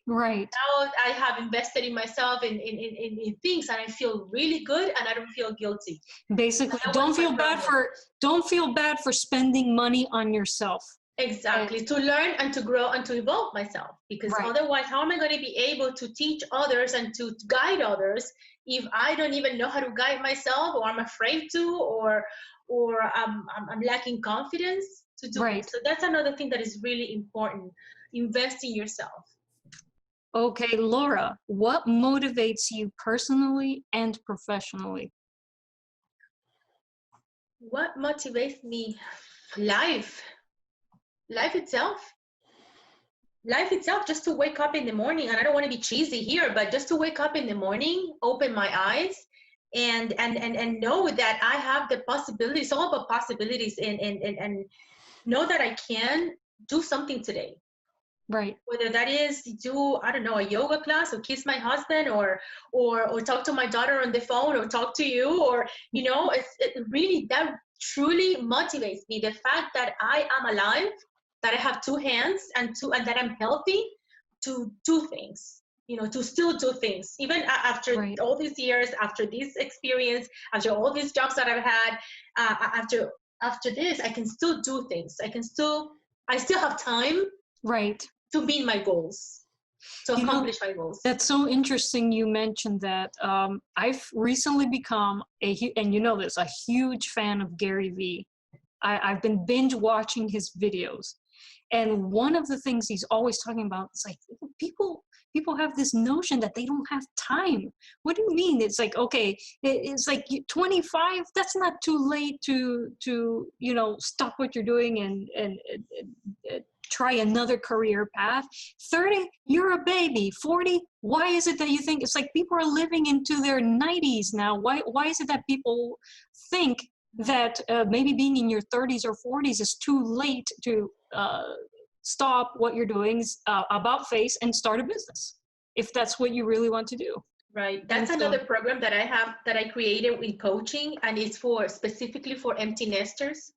Right. Now I have invested in myself in things, and I feel really good, and I don't feel guilty. Basically, don't feel bad for spending money on yourself. Exactly, to learn and to grow and to evolve myself, because otherwise, how am I going to be able to teach others and to guide others if I don't even know how to guide myself, or I'm afraid to, or I'm lacking confidence to do it. So that's another thing that is really important. Invest in yourself. Okay, Laura, what motivates you personally and professionally? What motivates me? Life itself. Life itself, just to wake up in the morning, and I don't want to be cheesy here, but just to wake up in the morning, open my eyes, and know that I have the possibilities, all about possibilities, and know that I can do something today. Right. Whether that is do, I don't know, a yoga class, or kiss my husband, or talk to my daughter on the phone, or talk to you, or it really, that truly motivates me. The fact that I am alive, that I have two hands, and that I'm healthy to do things, to still do things even after all these years, after this experience, after all these jobs that I've had, after this, I can still do things. I still have time to meet my goals, to accomplish my goals. That's so interesting you mentioned that. I've recently become and you know this, a huge fan of Gary Vee. I've been binge watching his videos. And one of the things he's always talking about is like, people have this notion that they don't have time. What do you mean? It's like, okay, it's like 25, that's not too late to stop what you're doing and try another career path. 30, you're a baby. 40, why is it that you think, it's like people are living into their 90s now? Why is it that people think that maybe being in your 30s or 40s is too late to stop what you're doing, about face, and start a business, if that's what you really want to do? Right. That's another program that I created in coaching, and it's specifically for empty nesters.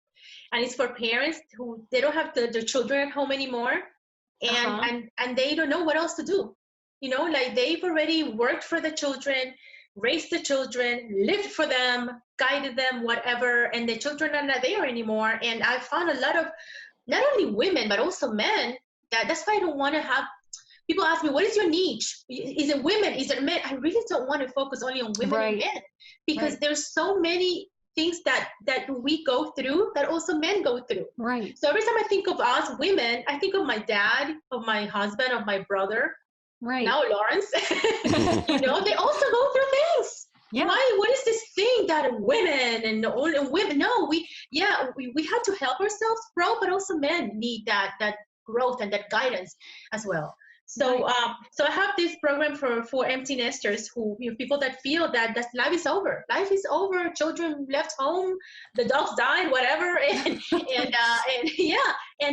And it's for parents who they don't have their children at home anymore, and they don't know what else to do. Like they've already worked for the children, raised the children, lived for them, guided them, whatever, and the children are not there anymore. And I found a lot of not only women but also men. That's why I don't want to have people ask me, what is your niche? Is it women? Is it men? I really don't want to focus only on women and men, because there's so many things that we go through that also men go through. Right. So every time I think of us women, I think of my dad, of my husband, of my brother. Right. Now Lawrence. They also go through things. Yeah. What is this thing that women and only women? No, we have to help ourselves grow, but also men need that growth and that guidance as well. So so I have this program for empty nesters, who people that feel that life is over. Life is over. Children left home, the dogs died, whatever, and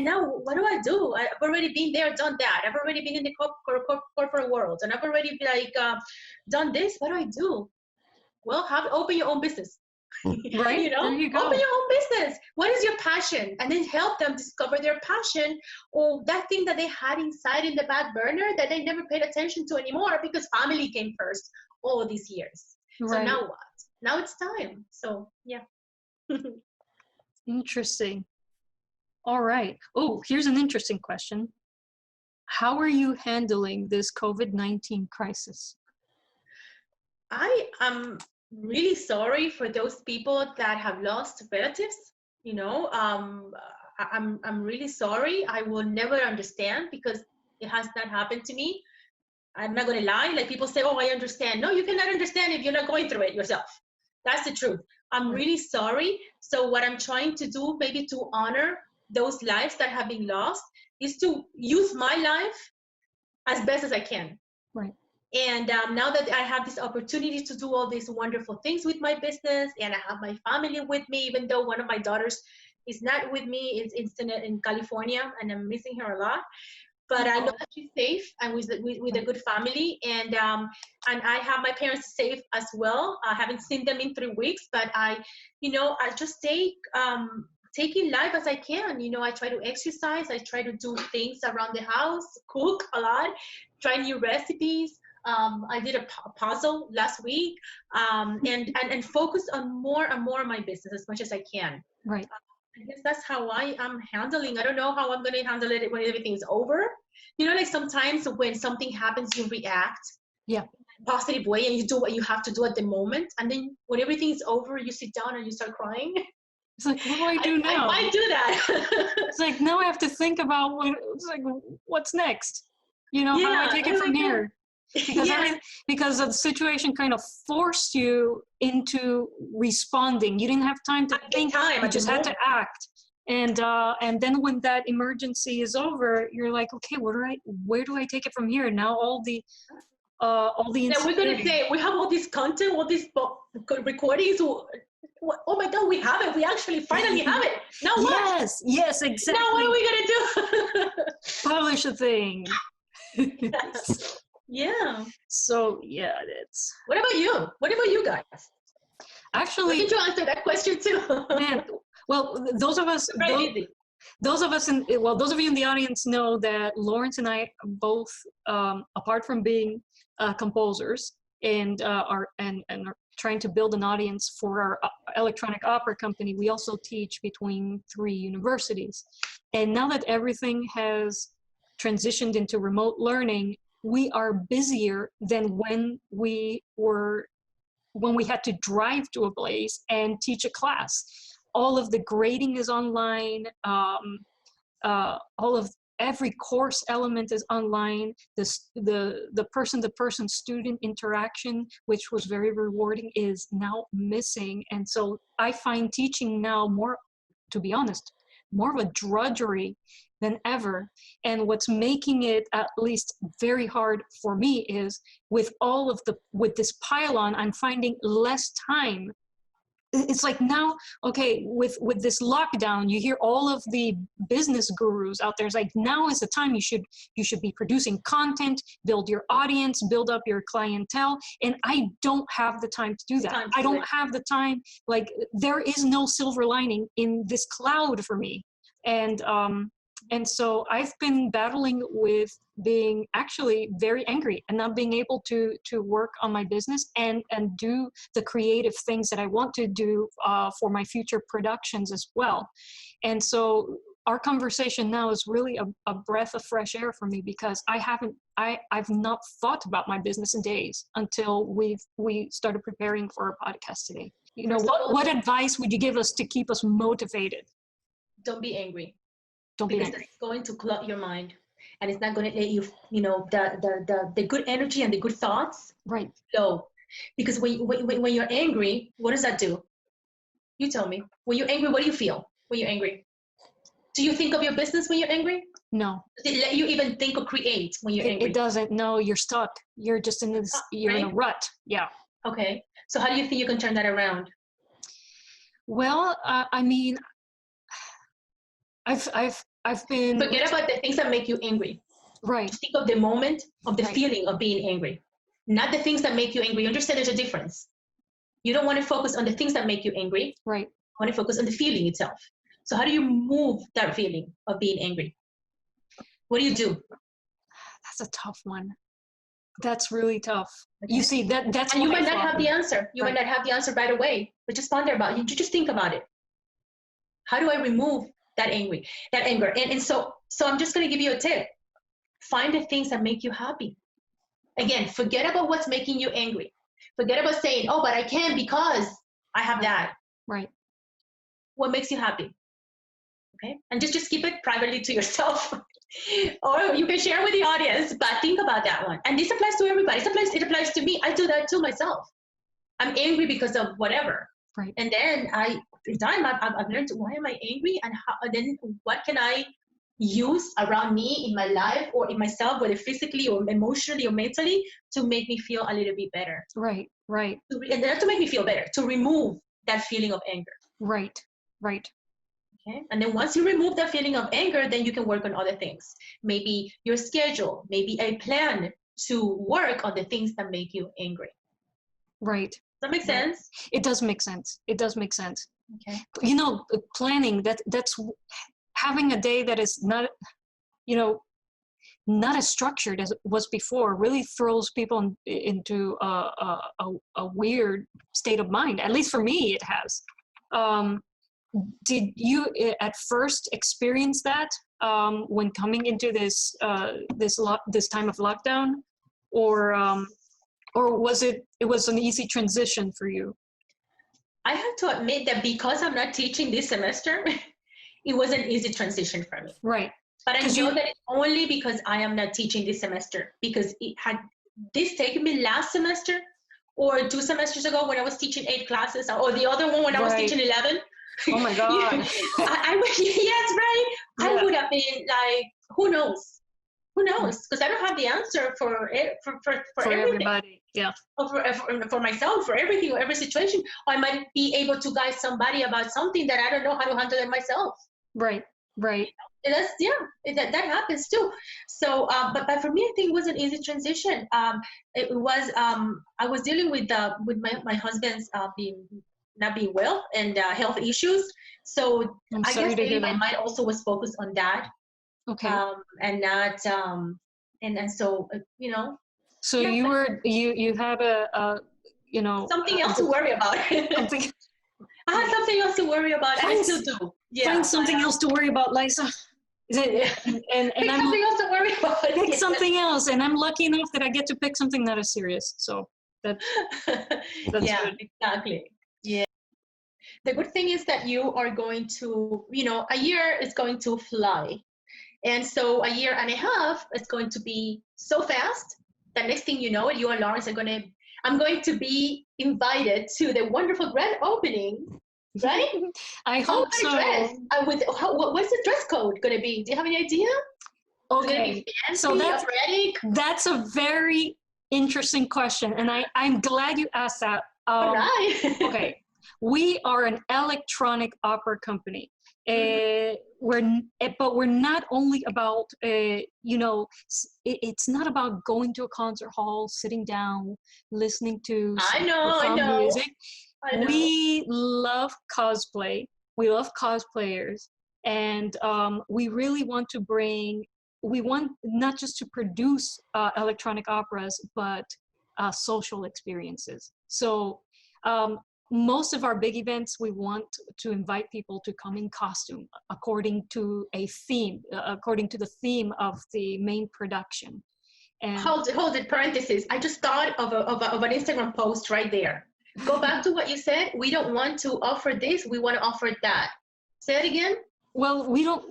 now what do? I've already been there, done that. I've already been in the corporate world, and I've already done this. What do I do? Well, open your own business. Right? There you go. Open your own business. What is your passion? And then help them discover their passion, or that thing that they had inside in the back burner that they never paid attention to anymore because family came first all these years. Right. So now what? Now it's time. So yeah. Interesting. All right. Oh, here's an interesting question. How are you handling this COVID-19 crisis? I am really sorry for those people that have lost relatives. I'm really sorry. I will never understand, because it has not happened to me. I'm not going to lie. Like people say, oh, I understand. No, you cannot understand if you're not going through it yourself. That's the truth. I'm really sorry. So what I'm trying to do, maybe to honor those lives that have been lost, is to use my life as best as I can. Right. And now that I have this opportunity to do all these wonderful things with my business, and I have my family with me, even though one of my daughters is not with me, it's in California, and I'm missing her a lot. But I know that she's safe and with a good family, and I have my parents safe as well. I haven't seen them in 3 weeks, but I just take taking life as I can. I try to exercise. I try to do things around the house, cook a lot, try new recipes. I did a puzzle last week, and focus on more and more of my business as much as I can. Right. I guess that's how I am handling. I don't know how I'm going to handle it when everything's over. Like sometimes when something happens, you react in a positive way and you do what you have to do at the moment. And then when everything's over, you sit down and you start crying. It's like, what do I do now? I might do that. It's like, now I have to think about what's next. How do I take it from here? Because because the situation kind of forced you into responding. You didn't have time to think. You just had to act. And then when that emergency is over, you're like, okay, where do I take it from here? Now all the we're gonna say we have all this content, all these recordings. Oh my God, we have it. We actually finally have it. Now what? Yes, exactly. Now what are we gonna do? Publish a thing. Yes. Yeah. So yeah, it's. What about you? What about you guys? Actually, why did you answer that question too? Man, well, those of you in the audience know that Lawrence and I both, apart from being composers and are trying to build an audience for our electronic opera company, we also teach between 3 universities. And now that everything has transitioned into remote learning, we are busier than when we had to drive to a place and teach a class. All of the grading is online. Every course element is online. The person-to-person student interaction, which was very rewarding, is now missing. And so I find teaching now more, to be honest, more of a drudgery than ever. And what's making it at least very hard for me is with this pile-on, I'm finding less time. It's like now, okay, with this lockdown, you hear all of the business gurus out there. It's like, now is the time you should be producing content, build your audience, build up your clientele. And I don't have the time to do that. I don't have the time. Like, there is no silver lining in this cloud for me. And so I've been battling with being actually very angry and not being able to work on my business and do the creative things that I want to do for my future productions as well. And so our conversation now is really a breath of fresh air for me, because I've not thought about my business in days until we started preparing for our podcast today. What advice would you give us to keep us motivated? Don't be angry. Because it's going to clog your mind, and it's not going to let you, the good energy and the good thoughts flow. Because when you're angry, what does that do? You tell me. When you're angry, what do you feel when you're angry? Do you think of your business when you're angry? No. Does it let you even think or create when you're angry? It doesn't. No, you're stuck. You're just in this. You're in a rut. Yeah. Okay. So how do you think you can turn that around? Well, I mean, I've been. Forget about the things that make you angry. Right. Just think of the moment of the feeling of being angry, not the things that make you angry. You understand there's a difference. You don't want to focus on the things that make you angry. Right. You want to focus on the feeling itself. So how do you move that feeling of being angry? What do you do? That's a tough one. That's really tough. Okay. You see, that's. And you might not have the answer. You might not have the answer right away, but just ponder about it. You just think about it. How do I remove that anger? And so I'm just going to give you a tip. Find the things that make you happy. Again, forget about what's making you angry. Forget about saying, oh, but I can't because I have that. Right. What makes you happy? Okay. And just keep it privately to yourself. Or you can share with the audience, but think about that one. And this applies to everybody. It applies to me. I do that to myself. I'm angry because of whatever. Right. And then I've learned, why am I angry, and then what can I use around me in my life or in myself, whether physically or emotionally or mentally, to make me feel a little bit better. Right. And not to make me feel better, to remove that feeling of anger. Right. Okay. And then once you remove that feeling of anger, then you can work on other things. Maybe your schedule, maybe a plan to work on the things that make you angry. Right. Does that make sense? It does make sense. Okay. You know, planning, that's having a day that is not, you know, not as structured as it was before really throws people into a weird state of mind. At least for me, it has. Did you at first experience that when coming into this this time of lockdown, or was it was an easy transition for you? I have to admit that because I'm not teaching this semester, it was an easy transition for me. Right. But I know that it's only because I am not teaching this semester, because it had this taken me last semester or 2 semesters ago when I was teaching 8 classes, or the other one when I was teaching 11. Oh my God. I yes, right? Yeah. I would have been like, who knows? Who knows? Because I don't have the answer for everybody. Yeah. For myself, for everything, or every situation. Or I might be able to guide somebody about something that I don't know how to handle it myself. Right. Right. That's that happens too. So, but for me, I think it was an easy transition. It was I was dealing with my husband's not being well and health issues. So I guess maybe my mind also was focused on that. Okay. And not and so you know. So you had a you know, something else to worry about. Something. I had something else to worry about. I still do. Yeah. Find something else to worry about, Liza. And I'm something else to worry about. Pick something else, and I'm lucky enough that I get to pick something that is serious. So that's good. Exactly. Yeah. The good thing is that you are going to, you know, a year is going to fly, and so a year and a half is going to be so fast that next thing you know, you and Lawrence are I'm going to be invited to the wonderful grand opening. Right? I hope so. What's the dress code going to be? Do you have any idea? Okay. So that's a very interesting question. And I'm glad you asked that. All right. Okay. We are an electronic opera company. But we're not only about, you know, it's not about going to a concert hall, sitting down, listening to music. We love cosplay. We love cosplayers, and we really want to we want not just to produce electronic operas, but social experiences. So most of our big events, we want to invite people to come in costume according to a theme, according to the theme of the main production. And hold it, parenthesis. I just thought of an Instagram post right there. Go back to what you said. We don't want to offer this. We want to offer that. Say it again. Well, we don't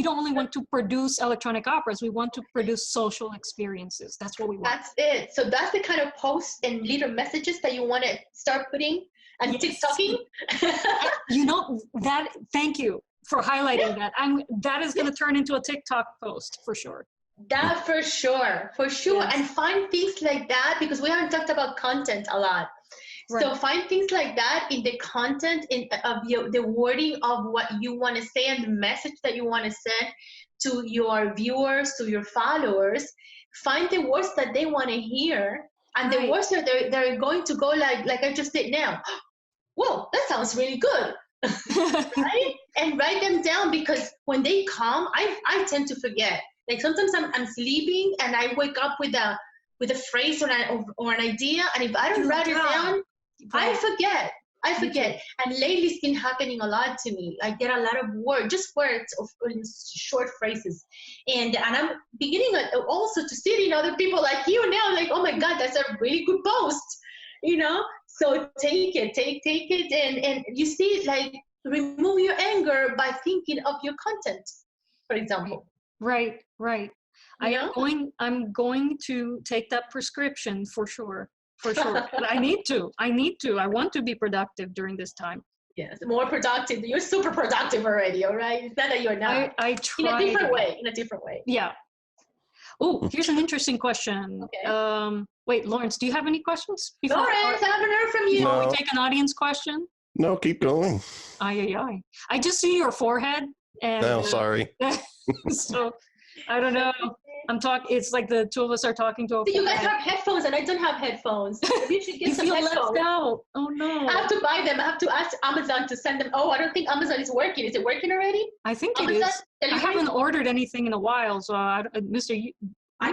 only want to produce electronic operas. We want to produce social experiences. That's what we want. That's it. So that's the kind of posts and little messages that you want to start putting and TikToking. You know that. Thank you for highlighting that. That is going to turn into a TikTok post for sure. That for sure. Yes. And find things like that, because we haven't talked about content a lot. Right. So find things like that in the content of the wording of what you want to say and the message that you want to send to your viewers, to your followers. Find the words that they want to hear, and the words that they're going to go like I just did now. Whoa, that sounds really good. Right? And write them down, because when they come, I tend to forget. Like sometimes I'm sleeping and I wake up with a phrase or an idea, and if I don't write it down, I forget. And lately it's been happening a lot to me. I get a lot of words of short phrases, and I'm beginning also to see in other people like you now, like, oh my God, that's a really good post, you know. So take it, and you see, like, remove your anger by thinking of your content, for example. Right. Yeah. I'm going to take that prescription for sure. But I need to. I want to be productive during this time. Yes, more productive. You're super productive already, all right? It's not that you're not. I try. In a different way. Yeah. Oh, here's an interesting question. Okay. Wait, Lawrence, do you have any questions? Lawrence, I haven't heard from you. No. We take an audience question? No, keep going. Aye. I just see your forehead. And, no, sorry. So, I don't know. It's like the two of us are talking to a You guys phone. have headphones and I don't have headphones. You should get You some feel headphones. left out. Oh no. I have to buy them. I have to ask Amazon to send them. Oh, I don't think Amazon is working. Is it working already? I think Amazon it is. I delivery? haven't ordered anything in a while, so I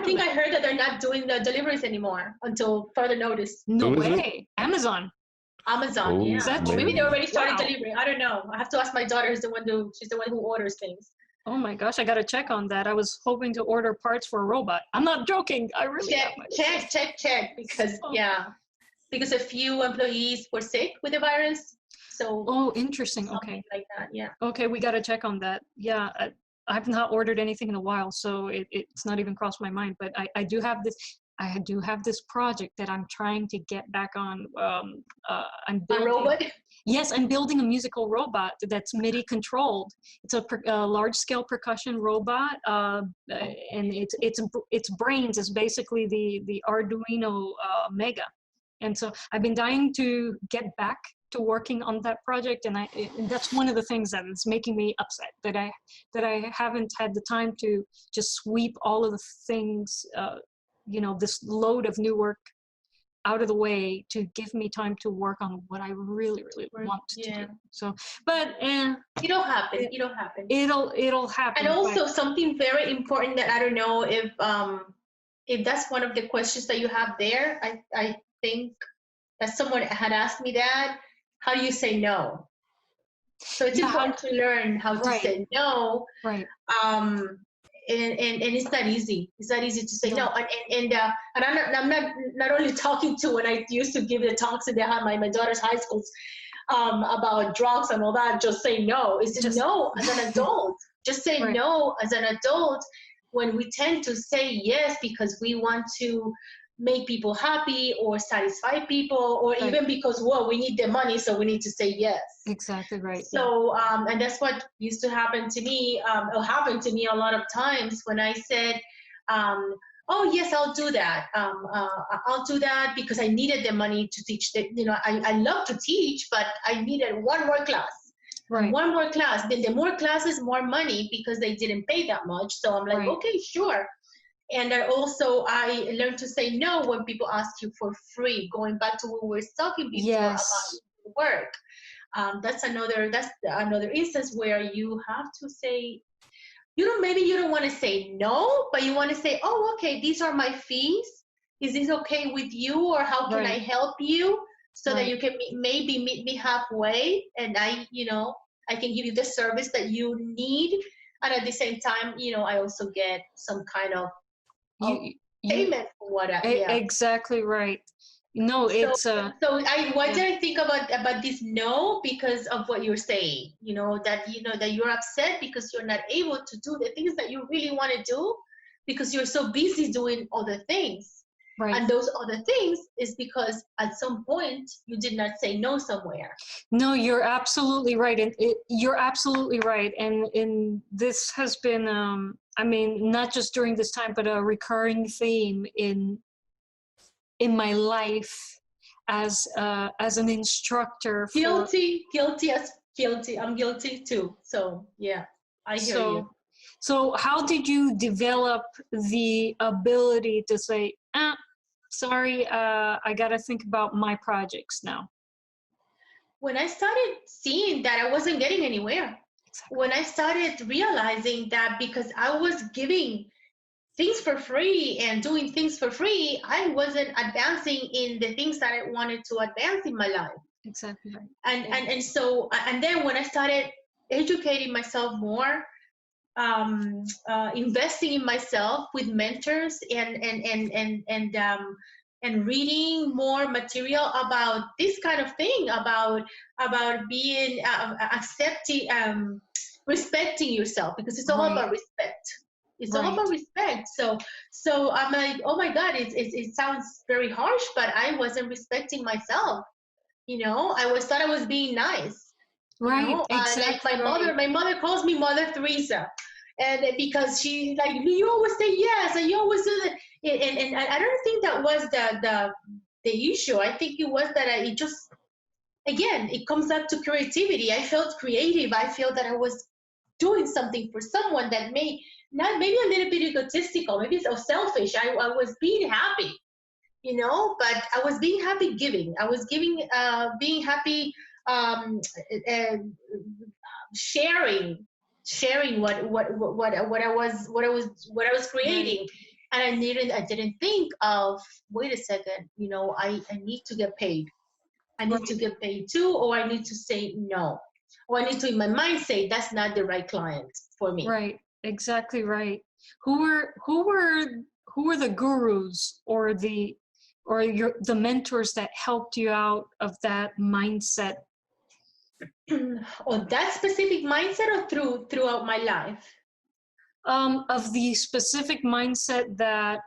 think I heard that they're not doing the deliveries anymore until further notice. No Who is it? way. Amazon. Amazon, Oh, yeah. Is that Maybe true? they already started Wow. delivering. I don't know. I have to ask my daughter. She's the one who orders things. Oh my gosh, I gotta check on that. I was hoping to order parts for a robot. I'm not joking. I really Check because Oh. because a few employees were sick with the virus. So Oh, interesting. something Okay. like that, yeah. Okay, we gotta check on that. Yeah, I've not ordered anything in a while, so it's not even crossed my mind. But I do have this project that I'm trying to get back on. I'm A building. robot? Yes, I'm building a musical robot that's MIDI controlled. It's a large-scale percussion robot, and its brains is basically the Arduino Mega. And so I've been dying to get back to working on that project, and that's one of the things that is making me upset, that I haven't had the time to just sweep all of the things, this load of new work out of the way to give me time to work on what I really, really want to do. So, but It'll happen. it'll happen. And also something very important that I don't know if that's one of the questions that you have there. I think that someone had asked me that. How do you say no? So it's important to learn how to say no. Right. And it's not easy. It's not easy to say no. And I'm not only talking to when I used to give the talks in my daughter's high schools about drugs and all that. Just say no. It's just no as an adult. Just say no as an adult when we tend to say yes because we want to make people happy or satisfy people, or even because we need the money, so we need to say yes. Exactly right. So and that's what used to happen to me, or happened to me a lot of times when I said, oh yes, I'll do that. I'll do that because I needed the money to teach. I love to teach, but I needed one more class. Right. One more class. Then the more classes, more money, because they didn't pay that much. So I'm like, okay, sure. And I learned to say no when people ask you for free, going back to what we were talking before about work. That's another instance where you have to say, maybe you don't want to say no, but you want to say, oh, okay, these are my fees. Is this okay with you? Or how can I help you so that you can maybe meet me halfway, and I can give you the service that you need. And at the same time, I also get some kind of payment for what exactly right. No, it's why did I think about this no? Because of what you're saying, that you're upset because you're not able to do the things that you really want to do because you're so busy doing other things. Right. And those other things is because at some point you did not say no somewhere. No, you're absolutely right. And you're absolutely right. And this has been, not just during this time, but a recurring theme in my life as an instructor. Guilty. I'm guilty too. So yeah, I hear you. So how did you develop the ability to say, sorry, I got to think about my projects now? When I started seeing that I wasn't getting anywhere, when I started realizing that because I was giving things for free and doing things for free, I wasn't advancing in the things that I wanted to advance in my life. Exactly right. And then when I started educating myself more, investing in myself with mentors and reading more material about this kind of thing, about being accepting, respecting yourself, because it's all about respect. It's all about respect. So I'm like, oh my God, it sounds very harsh, but I wasn't respecting myself. I thought I was being nice. Right. Exactly. Like my mother calls me Mother Teresa. And because she like, you always say yes, and you always do that. And I don't think that was the issue. I think it was that it just, again, it comes back to creativity. I felt creative. I felt that I was doing something for someone that not maybe a little bit egotistical, maybe it's selfish. I was being happy, but I was being happy giving. I was being happy, um, uh, sharing what I was creating. Right. And I didn't think of, wait a second, I need to get paid. I need to Right. get paid too, or I need to say no. Or I need to, in my mind, say that's not the right client for me. Right. Exactly right. Who were the gurus or the mentors that helped you out of that mindset? Or that specific mindset, or throughout my life? Of the specific mindset that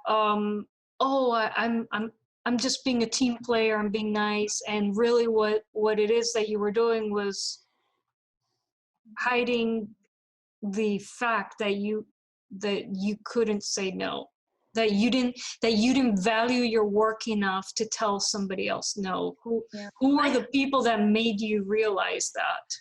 I'm just being a team player, I'm being nice, and really what it is that you were doing was hiding the fact that you couldn't say no, that you didn't value your work enough to tell somebody else no. Who were the people that made you realize that?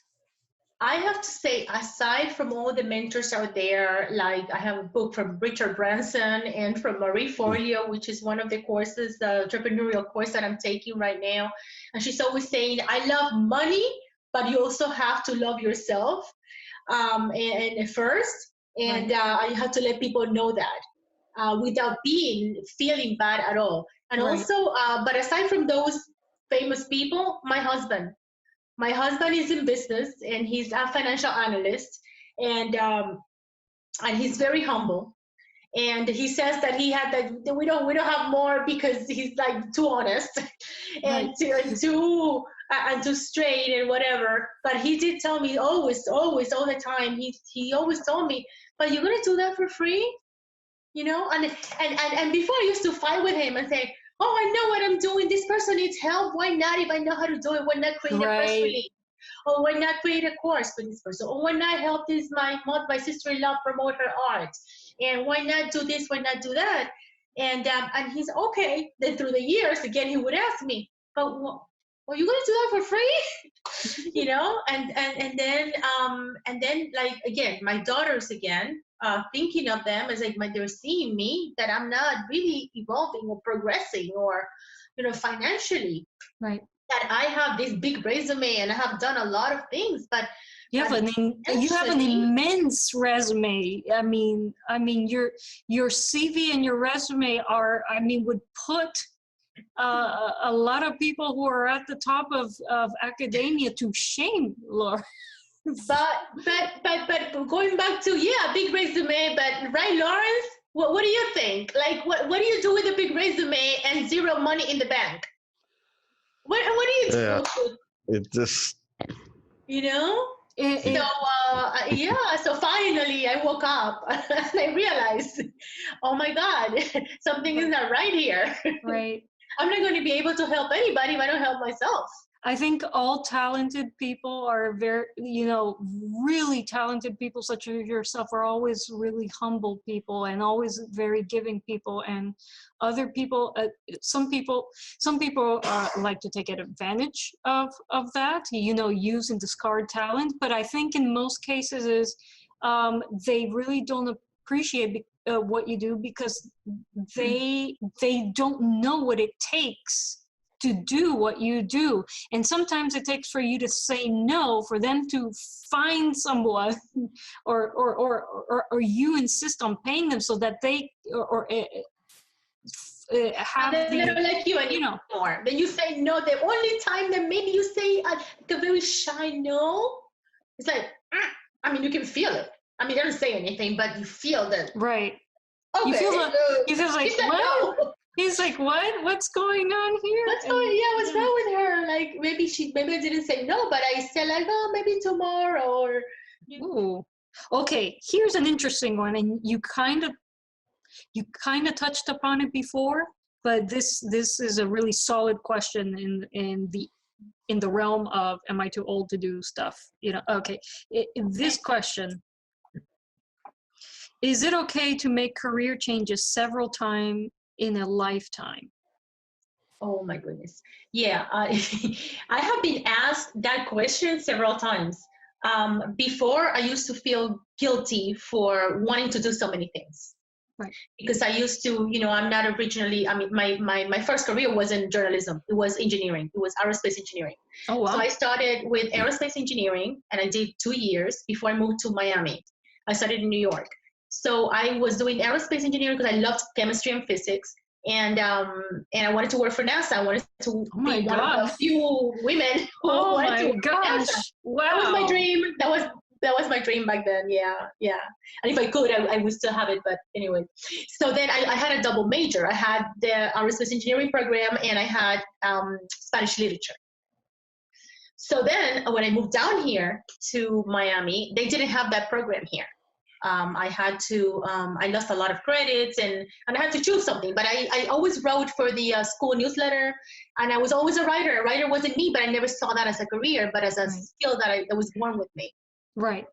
I have to say, aside from all the mentors out there, like I have a book from Richard Branson and from Marie Forleo, which is one of the courses, the entrepreneurial course that I'm taking right now. And she's always saying, I love money, but you also have to love yourself, and first. And I have to let people know that without feeling bad at all. And Right. also, but aside from those famous people, my husband. My husband is in business and he's a financial analyst, and he's very humble. And he says that he had that we don't have more because he's like too honest and too straight and whatever. But he did tell me always, all the time. He always told me, "But you're gonna do that for free?" And before I used to fight with him and say, oh, I know what I'm doing. This person needs help. Why not? If I know how to do it, why not create a press release? Or why not create a course for this person? Or why not help my sister-in-law promote her art? And why not do this? Why not do that? And he's okay. Then through the years, again, he would ask me, but well, you gonna do that for free? And then like again, my daughters again, thinking of them as like they're seeing me that I'm not really evolving or progressing or financially. Right. That I have this big resume and I have done a lot of things, but you have an immense resume. I mean your CV and your resume would put a lot of people who are at the top of academia to shame, Laura. But going back to big resume, but right, Lawrence, what do you think? Like what do you do with a big resume and zero money in the bank? What do you do? Yeah, it just So finally I woke up and I realized, oh my God, something is not right here. Right. I'm not going to be able to help anybody if I don't help myself. I think all talented people are really talented people such as yourself are always really humble people and always very giving people. And other people, some people like to take advantage of that, use and discard talent. But I think in most cases is they really don't appreciate what you do because they don't know what it takes to do what you do. And sometimes it takes for you to say no, for them to find someone or you insist on paying them so that they have they don't like you anymore. Then you say no. The only time that maybe you say a very shy no, it's like, you can feel it. It doesn't say anything, but you feel that. Right. Okay. You feel like, what? No. He's like, what? What's going on here? What's wrong with her? Like maybe I didn't say no, but I said like, oh, maybe tomorrow or. Ooh. Okay, here's an interesting one, and you kind of touched upon it before, but this is a really solid question in the realm of am I too old to do stuff? Okay. This question. Is it okay to make career changes several times in a lifetime? Oh my goodness. Yeah, I have been asked that question several times. Before, I used to feel guilty for wanting to do so many things. Right. Because I used to, I'm not originally, my first career wasn't journalism. It was engineering. It was aerospace engineering. Oh, wow. So I started with aerospace engineering, and I did 2 years before I moved to Miami. I started in New York. So I was doing aerospace engineering because I loved chemistry and physics. And I wanted to work for NASA. I wanted to be one of the few women who wanted to work for NASA. Wow. That was my dream. That was my dream back then. Yeah. And if I could, I would still have it. But anyway, so then I had a double major. I had the aerospace engineering program, and I had Spanish literature. So then when I moved down here to Miami, they didn't have that program here. I lost a lot of credits, and I had to choose something. But I always wrote for the school newsletter, and I was always a writer. A writer wasn't me, but I never saw that as a career, but as a skill that was born with me. Right.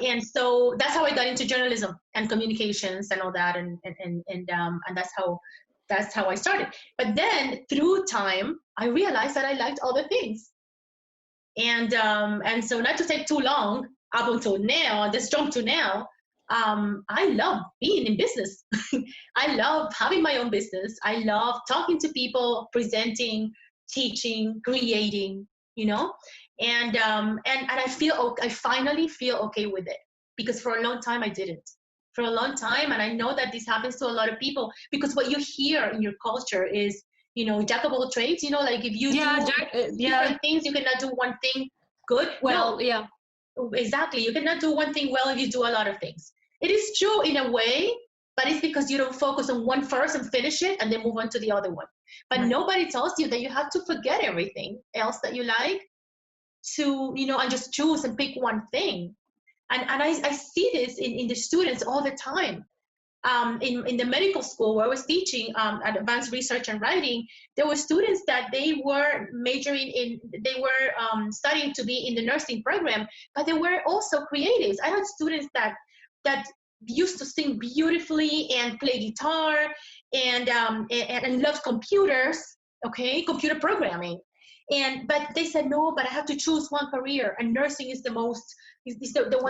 And so that's how I got into journalism and communications and all that, and that's how I started. But then through time, I realized that I liked other things, and so not to take too long, up until now, let's jump to now. I love being in business. I love having my own business. I love talking to people, presenting, teaching, creating, and I finally feel okay with it, because for a long time I didn't. For a long time, and I know that this happens to a lot of people, because what you hear in your culture is, jack of all trades. Like if you do different things, you cannot do one thing good. Well, no. yeah. Exactly. You cannot do one thing well if you do a lot of things. It is true in a way, but it's because you don't focus on one first and finish it and then move on to the other one. But nobody tells you that you have to forget everything else that you like to, and just choose and pick one thing. And I see this in the students all the time. In the medical school where I was teaching advanced research and writing, there were students that they were studying to be in the nursing program, but they were also creatives. I had students that used to sing beautifully and play guitar and loved computers, computer programming. But they said, no, but I have to choose one career, and nursing is the one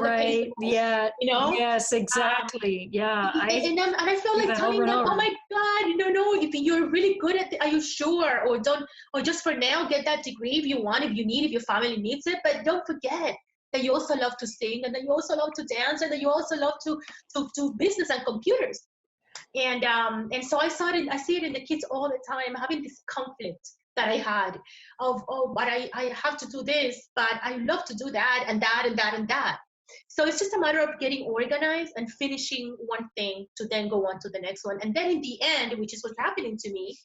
that pays the most. Yeah. Yes, exactly. And I feel like telling them, oh my God, no, if you're really good at it, are you sure? Or just for now, get that degree if you want, if you need, if your family needs it. But don't forget that you also love to sing, and that you also love to dance, and that you also love to do business and computers. And so I see it in the kids all the time, having this conflict that I had of, but I have to do this, but I love to do that and that and that and that. So it's just a matter of getting organized and finishing one thing to then go on to the next one. And then in the end, which is what's happening to me,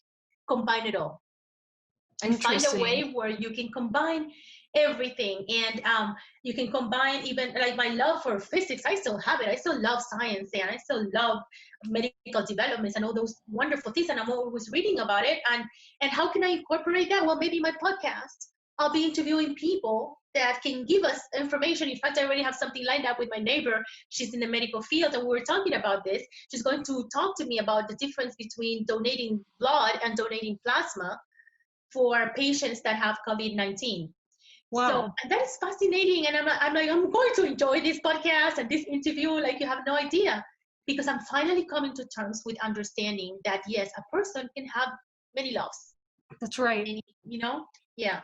combine it all. And find a way where you can combine everything. And you can combine even like my love for physics. I still have it. I still love science, and I still love medical developments and all those wonderful things. And I'm always reading about it. And how can I incorporate that? Well, maybe my podcast. I'll be interviewing people that can give us information. In fact, I already have something lined up with my neighbor. She's in the medical field, and we were talking about this. She's going to talk to me about the difference between donating blood and donating plasma for patients that have COVID-19. Wow. So and that is fascinating. And I'm going to enjoy this podcast and this interview like you have no idea, because I'm finally coming to terms with understanding that, yes, a person can have many loves. That's right. Yeah.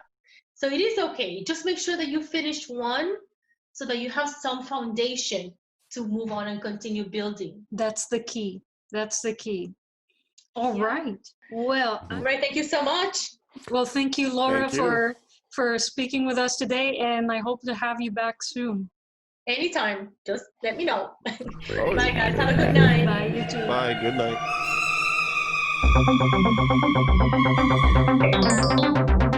So it is okay. Just make sure that you finish one so that you have some foundation to move on and continue building. That's the key. All right. Well, right. Thank you so much. Well, thank you, Laura, for speaking with us today, and I hope to have you back soon. Anytime. Just let me know. Bye, guys. Have a good night. Bye, you too. Bye. Good night.